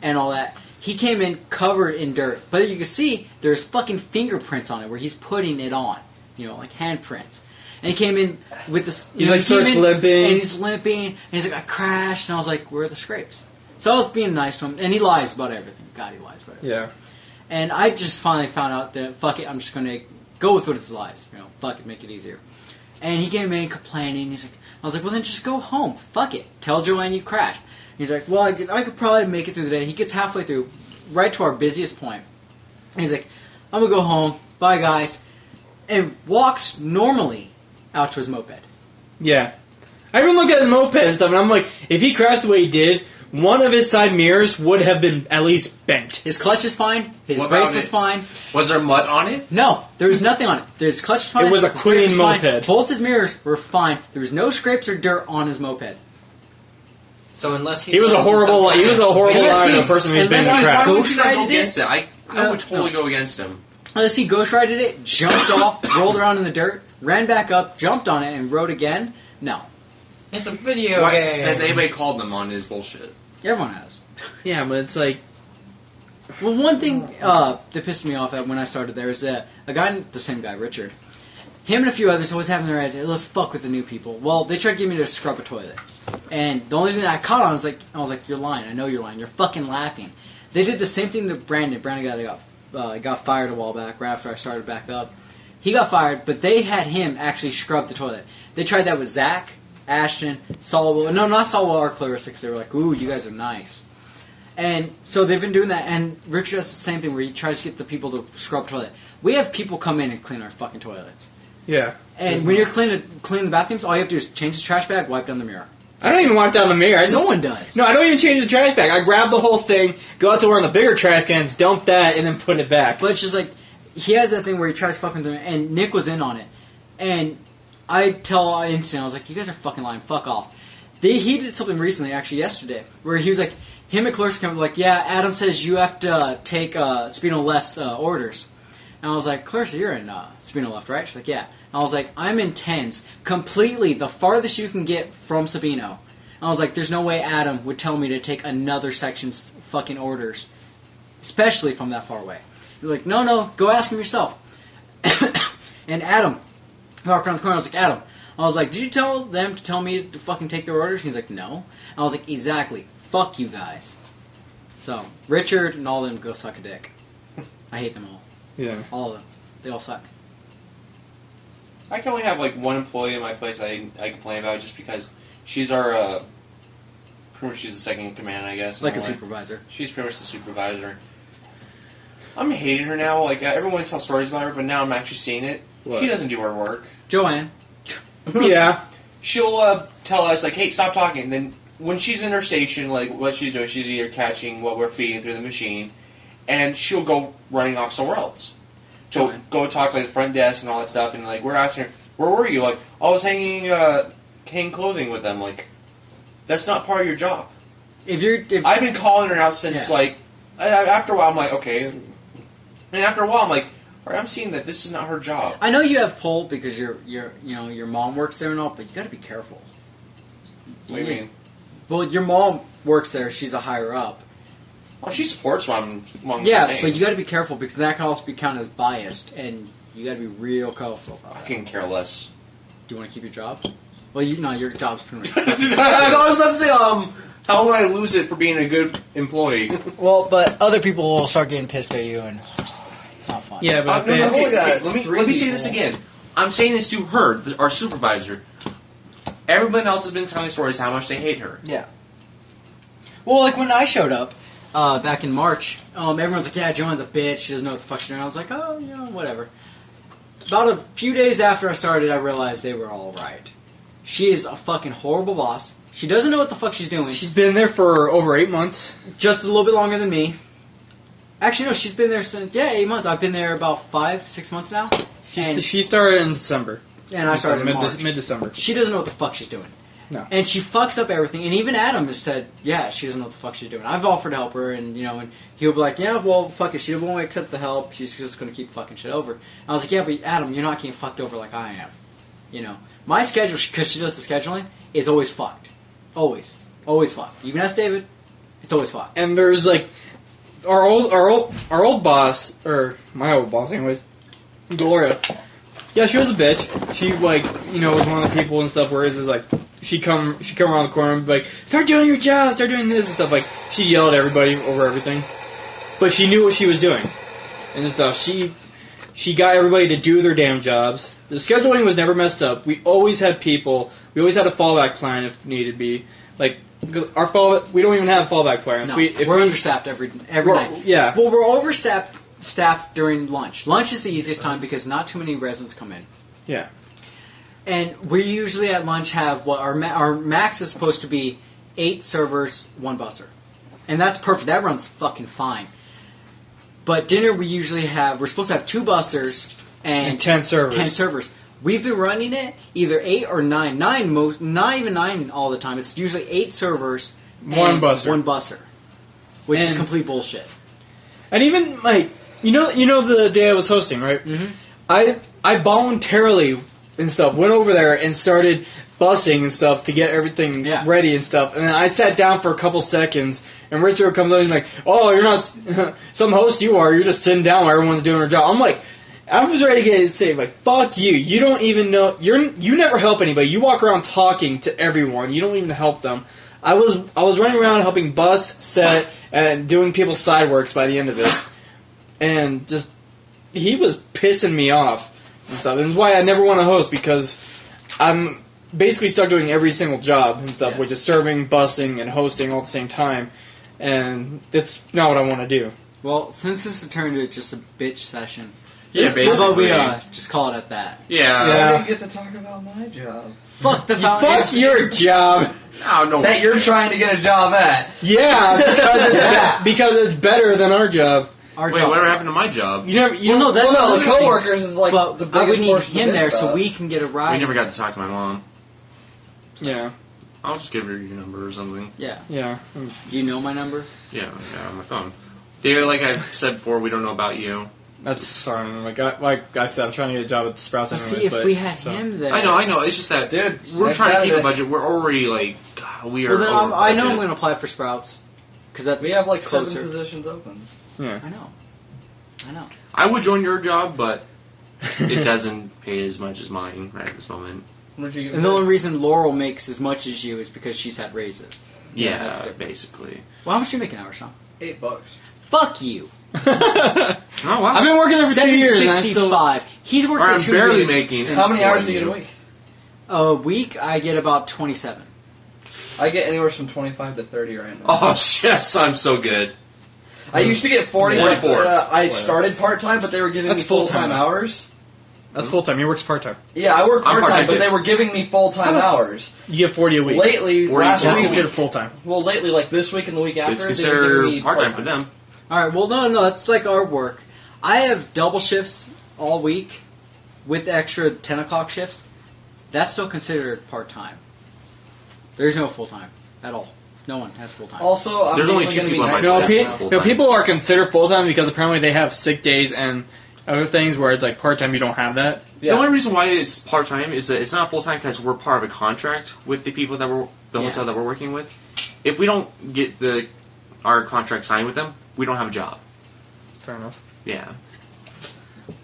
and all that. He came in covered in dirt. But you can see there's fucking fingerprints on it where he's putting it on. Like handprints. And he came in with this... He's like he came starts in, limping. And he's limping. And he's like, I crashed. And I was like, where are the scrapes? So I was being nice to him. And he lies about everything. God, he lies about everything. Yeah. And I just finally found out that, fuck it, I'm just going to go with what it's lies. Fuck it, make it easier. And he came in complaining. He's like, I was like, well, then just go home. Fuck it. Tell Joanne you crashed. He's like, well, I could probably make it through the day. He gets halfway through, right to our busiest point. He's like, I'm going to go home. Bye, guys. and walked normally out to his moped. Yeah. I even looked at his moped and stuff, and I'm like, if he crashed the way he did, one of his side mirrors would have been at least bent. His clutch is fine. His What brake about was it? fine. Was there mud on it? No, there was nothing on it. His clutch was fine. It was a his brake clean was fine. moped. Both his mirrors were fine. There was no scrapes or dirt on his moped. So unless He was a horrible liar to a person who's been unless he crashed. Why would you not Ghostwrited go it? against it? I No, would totally no. go against him. Unless he ghostwrited it, jumped off, rolled around in the dirt, ran back up, jumped on it, and rode again. No. It's a video Why, game. has anybody called them on his bullshit? Everyone has. Yeah, but it's like... Well, one thing that pissed me off at when I started there is that a guy, the same guy, Richard, him and a few others always having their idea, let's fuck with the new people. Well, they tried to get me to scrub a toilet. And the only thing that I caught on was I was like, you're lying. I know you're lying. You're fucking laughing. They did the same thing to Brandon. Brandon guy that got fired a while back, right after I started back up. He got fired, but they had him actually scrub the toilet. They tried that with Zach, Ashton, Solwell. No, not Solwell or Clarisix. They were like, ooh, you guys are nice. And so they've been doing that, and Richard does the same thing where he tries to get the people to scrub toilet. We have people come in and clean our fucking toilets. Yeah. And when you're cleaning the bathrooms, all you have to do is change the trash bag, wipe down the mirror. I don't even wipe down the mirror. No one does. No, I don't even change the trash bag. I grab the whole thing, go out to one of the bigger trash cans, dump that, and then put it back. But it's just like, he has that thing where he tries fucking doing it, and Nick was in on it. And I tell instantly, I was like, you guys are fucking lying, fuck off. He did something recently, actually yesterday, where he was like, him and Clark's coming like, yeah, Adam says you have to take Spino Left's orders. And I was like, Clarissa, you're in Spino Left, right? She's like, yeah. And I was like, I'm in 10s, completely the farthest you can get from Sabino. And I was like, there's no way Adam would tell me to take another section's fucking orders, especially from that far away. He's like, no, go ask him yourself. And Adam walked around the corner. I was like, Adam. I was like, did you tell them to tell me to fucking take their orders? He's like, no. And I was like, exactly. Fuck you guys. So, Richard and all of them go suck a dick. I hate them all. Yeah. All of them. They all suck. I can only have like one employee in my place I complain about just because she's our pretty much she's the second in command, I guess. Like a in way. supervisor. She's pretty much the supervisor. I'm hating her now. Like everyone tells stories about her, but now I'm actually seeing it. What? She doesn't do her work. Joanne. Yeah. She'll tell us like, "Hey, stop talking." And then when she's in her station, like what she's doing, she's either catching what we're feeding through the machine, and she'll go running off somewhere else to Joanne. go talk to like, the front desk and all that stuff. And like we're asking her, "Where were you?" Like, "I was hanging clothing with them." Like, that's not part of your job. If I've been calling her out since Yeah. like after a while. I'm like, okay, and after a while, I'm like, all right, I'm seeing that this is not her job. I know you have pull because your mom works there and all, but you got to be careful. What do you mean? Well, your mom works there. She's a higher up. Well, she supports what I'm Yeah, saying. but you got to be careful because that can also be counted as biased, and you got to be real careful about I that. can care less. Do you want to keep your job? Well, your job's pretty much. I was about to say, how would I lose it for being a good employee? Well, but other people will start getting pissed at you, and it's not fun. Yeah, but No, if okay, only got okay, let me three say this people. again. I'm saying this to her, our supervisor. Everyone else has been telling stories how much they hate her. Yeah. Well, like when I showed up back in March, everyone's like, "Yeah, Joanne's a bitch. She doesn't know what the fuck she's doing." I was like, "Oh, whatever." About a few days after I started, I realized they were all right. She is a fucking horrible boss. She doesn't know what the fuck she's doing. she's been there for over 8 months. Just a little bit longer than me. Actually, no, she's been there since 8 months. I've been there about 5-6 months now. And, She started in December. and I started in March. Mid-December. She doesn't know what the fuck she's doing. No. And she fucks up everything. And even Adam has said, yeah, she doesn't know what the fuck she's doing. I've offered to help her, and and he'll be like, yeah, well, fuck it. She won't accept the help. She's just going to keep fucking shit over. And I was like, yeah, but Adam, you're not getting fucked over like I am. My schedule, because she does the scheduling, is always fucked. Always. Always fucked. You can ask David, it's always fucked. And there's like our old boss, or my old boss anyways, Gloria. Yeah, she was a bitch. She was one of the people and stuff where it's just like she come around the corner and be like, start doing your job, start doing this and stuff. Like she yelled at everybody over everything. But she knew what she was doing and stuff. She got everybody to do their damn jobs. The scheduling was never messed up. We always had people. We always had a fallback plan if needed be. Like we don't even have a fallback plan. No, If we're we understaffed every night. Yeah. Well, we're overstaffed staff during lunch. Lunch is the easiest time because not too many residents come in. Yeah. And we usually at lunch have what our max is supposed to be 8 servers, 1 busser. And that's perfect. That runs fucking fine. But dinner we're supposed to have 2 bussers and 10 servers. 10 servers. We've been running it either 8 or 9. Not even 9 all the time. It's usually 8 servers and 1 busser. 1 busser. Which is And- complete bullshit. And even like you know the day I was hosting, right? Mhm. I voluntarily and stuff went over there and started bussing and stuff to get everything Yeah. ready and stuff. And then I sat down for a couple seconds, and Richard comes up and he's like, "Oh, you're not some host. You are. You're just sitting down while everyone's doing their job." I'm like, I was ready to get saved. Like, fuck you. You don't even know. You never help anybody. You walk around talking to everyone. You don't even help them. I was running around helping bus, set, and doing people's side works by the end of it. And just, he was pissing me off and stuff. And that's why I never want to host, because I'm basically stuck doing every single job and stuff, which is serving, busing, and hosting all at the same time. And that's not what I want to do. Well, since this has turned into just a bitch session, Yeah, how about basically. we just call it at that? Yeah. Yeah. I didn't get to talk about my job. Fuck the Fuck your job. Oh, no. That you're trying to get a job at. Yeah, because it's better than our job. Our Wait, jobs whatever suck. happened to my job? You never. You Well, no, that's Well, no, the another thing. coworkers is like But the I biggest would need portion him of there this so stuff. we can get a We ride. never got to talk to my mom. Yeah, I'll just give her your number or something. Yeah. yeah. Do you know my number? Yeah, on my phone. David, like I said before, we don't know about you. That's fine. Like I said, I'm trying to get a job at the Sprouts. Let's anyways, see if but- we had so. him there. I know. It's just that Dude, we're next trying to keep Saturday. a budget. We're already like, God, we are. Well, then over I know I'm budget. going to apply for Sprouts. Because that's We have like closer. 7 positions open. Yeah. I know. I would join your job, but it doesn't pay as much as mine right at this moment. What did you get And the only reason Laurel makes as much as you is because she's had raises. Yeah, that's different. basically. Well, how much do you make an hour, Sean? $8. Fuck you. Oh wow! I've been working there for 2 years, and I still. $7.65. He's or working I'm 2 barely years. making. How many hours do you get a week? A week, I get about 27. I get anywhere from 25 to 30 right now. Oh yes, I'm so good. I used to get 40. 44. I started part-time, but they were giving That's me full-time full-time. hours. That's full time. He works part time. Yeah, I work I'm part-time, part-time but too. they were giving me full-time hours. You get 40 a week. Lately, 40 last That's a week, considered full time. well, lately, like this week and the week after, It's they were considered giving me part-time for them. Alright, well, no, that's like our work. I have double shifts all week with extra 10 o'clock shifts. That's still considered part-time. There's no full-time at all. No one has full-time. Also, I'm There's only going 2 to be people on my night No, staff. shift pe- now. full-time. people are considered full time because apparently they have sick days and other things where it's like part time. You don't have that. The Yeah. only reason why it's part time is that it's not full time because we're part of a contract with the people that the Yeah. hotel that we're working with. If we don't get our contract signed with them, we don't have a job. Fair enough. Yeah.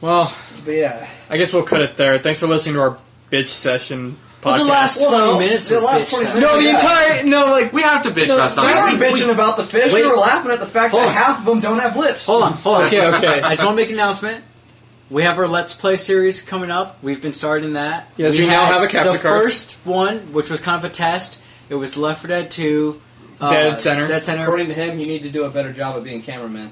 Well, But yeah. I guess we'll cut it there. Thanks for listening to our bitch session podcast. Well, the last 20 Well, minutes the was last bitch 20 session. minutes- no, the entire like We have to bitch No, about We something. were bitching about the fish. Wait. We were laughing at the fact Hold that on. half of them don't have lips. Hold on. Okay, okay. I just want to make an announcement. We have our Let's Play series coming up. We've been starting that. Yes, we now had have a capture the card. first one, which was kind of a test. It was Left 4 Dead 2. Dead Center. Dead Center. According to him, you need to do a better job at being cameraman.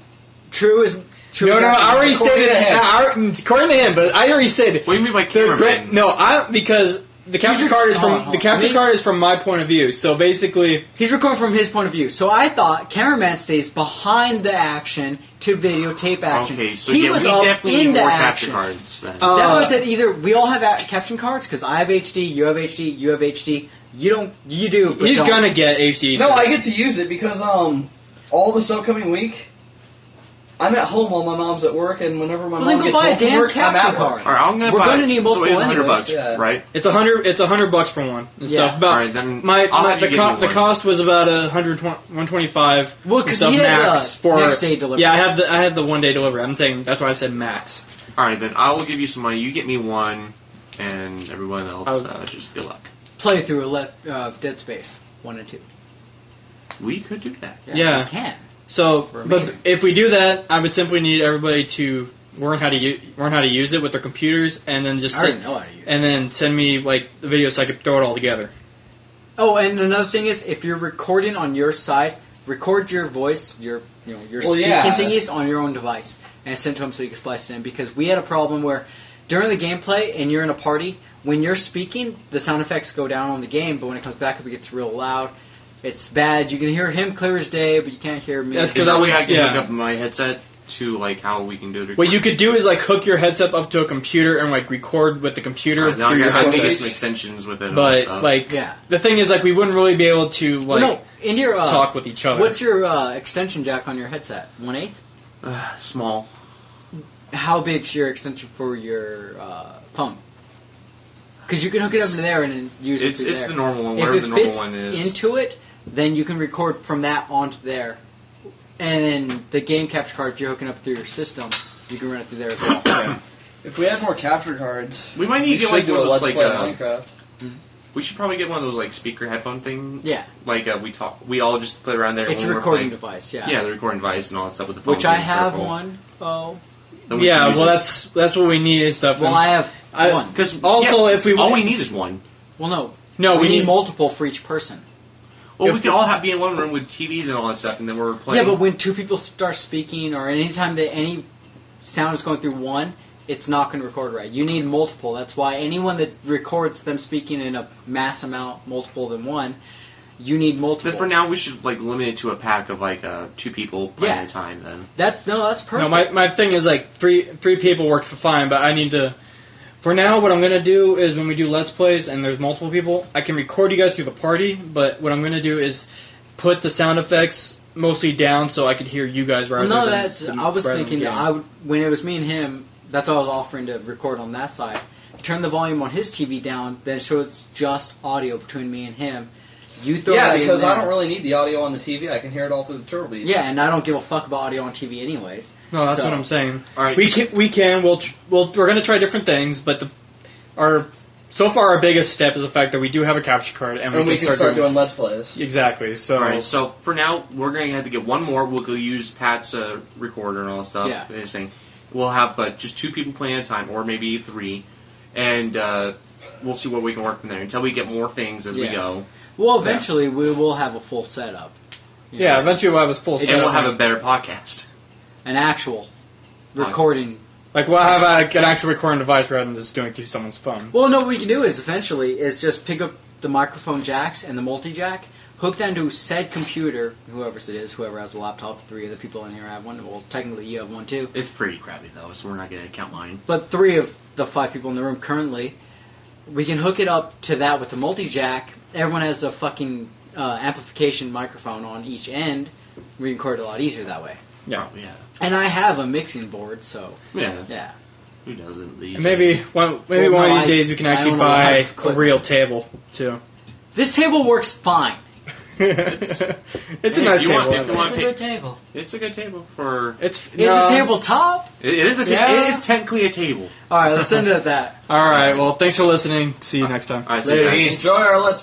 True is true. No, is I already According stated to him. it. According to him, but I already stated. What do you mean by The cameraman? no, because the capture He's card is hold on, from hold the on. capture Me- card is from my point of view. So basically, He's recording from his point of view. So I thought cameraman stays behind the action to videotape action. Okay, so he yeah, was we up definitely in need the more action. capture cards. Then. That's why I Uh, said either we all have caption cards because I have HD, you have HD, you have HD. You don't. You do. But he's don't. gonna get HD. No, so- I get to use it because all this upcoming week, I'm at home while my mom's at work, and whenever my Well, then mom go gets buy a home from damn work, I'm capture at work. card. All right, I'm gonna We're buy. gonna need so multiple it's $100 anyways, bucks, yeah. right? It's $100 for one and Yeah. stuff. About All right, then my I'll have the, you give me the one. cost was about 125. Well, and 'cause stuff he had, max for next day delivery. Yeah, I have the 1 day delivery. I'm saying that's why I said max. All right, then I will give you some money. You get me one, and everyone else just good luck. Play through Dead Space 1 and 2. We could do that. Yeah. we can. So, We're but amazing. if we do that, I would simply need everybody to learn how to use it with their computers, and then just I already know how to use it. and then send me like the video so I could throw it all together. Oh, and another thing is, if you're recording on your side, record your voice, your speaking thingies on your own device, and send to him so you can splice it in. Because we had a problem where during the gameplay and you're in a party, when you're speaking, the sound effects go down on the game, but when it comes back up, it gets real loud. It's bad. You can hear him clear as day, but you can't hear me. That's because I can hook up my headset to like how we can do it. What you could do is like hook your headset up to a computer and like record with the computer through your I headset. get some extensions with it. But like, the thing is like we wouldn't really be able to like in your, talk with each other. What's your extension jack on your headset? 1/8? Small. How big's your extension for your phone? Because you can hook it up to there and then use it through there. It's the normal one, whatever the normal one is. If it fits into it, then you can record from that onto there. And then the game capture card, if you're hooking up through your system, you can run it through there as well. If we had more capture cards, we might need to get like one of those like Minecraft. We should probably get one of those like speaker headphone thing. Yeah. Like we all just sit around there. It's a recording device. Yeah. Yeah, the recording device and all that stuff with the phone. Which I have one. Oh. Yeah, well that's what we need and stuff. Well, I have one. Because also, if we all we need is one. Well, no, we need multiple for each person. Well, we can all be in one room with TVs and all that stuff, and then we're playing. Yeah, but when two people start speaking, or anytime that any sound is going through one, it's not going to record right. You need multiple. That's why anyone that records them speaking in a mass amount, multiple than one, you need multiple. But for now, we should like limit it to a pack of like 2 people playing at a time. Then that's perfect. No, my thing is like three people worked fine, but I need to. For now, what I'm going to do is when we do Let's Plays and there's multiple people, I can record you guys through the party, but what I'm going to do is put the sound effects mostly down so I could hear you guys rather than... I was thinking, when it was me and him, that's what I was offering to record on that side. Turn the volume on his TV down, then show it's just audio between me and him. You throw because I don't really need the audio on the TV. I can hear it all through the Turtle Beach. Yeah, and I don't give a fuck about audio on TV anyways. No, that's what I'm saying. All right, we're going to try different things, but so far our biggest step is the fact that we do have a capture card and we can start doing Let's Plays. Exactly. So all right, so for now we're going to have to get one more. We'll go use Pat's recorder and all that stuff. Yeah. And everything. We'll have just 2 people playing at a time, or maybe 3, and we'll see what we can work from there until we get more things as we go. Well, eventually we will have a full setup. Yeah, eventually we'll have a full setup. And we'll have a better podcast. An actual recording. Like, we'll have an actual recording device rather than just doing it through someone's phone. Well, no, what we can do is just pick up the microphone jacks and the multi-jack, hook them to said computer, whoever it is, whoever has a laptop, 3 of the people in here have one. Well, technically you have one too. It's pretty crappy, though, so we're not going to count mine. But 3 of the 5 people in the room currently... We can hook it up to that with the multi-jack. Everyone has a fucking amplification microphone on each end. We can record a lot easier that way. Yeah. Oh, yeah. And I have a mixing board, so... Yeah. Who doesn't? Maybe one of these days we can actually buy a real table, too. This table works fine. It's a nice table. It's a good table. It's a good table for... It's a tabletop? It is it's technically a table. Alright, let's end it at that. Alright, well, thanks for listening. See you next time. All right, see you guys. Enjoy our Let's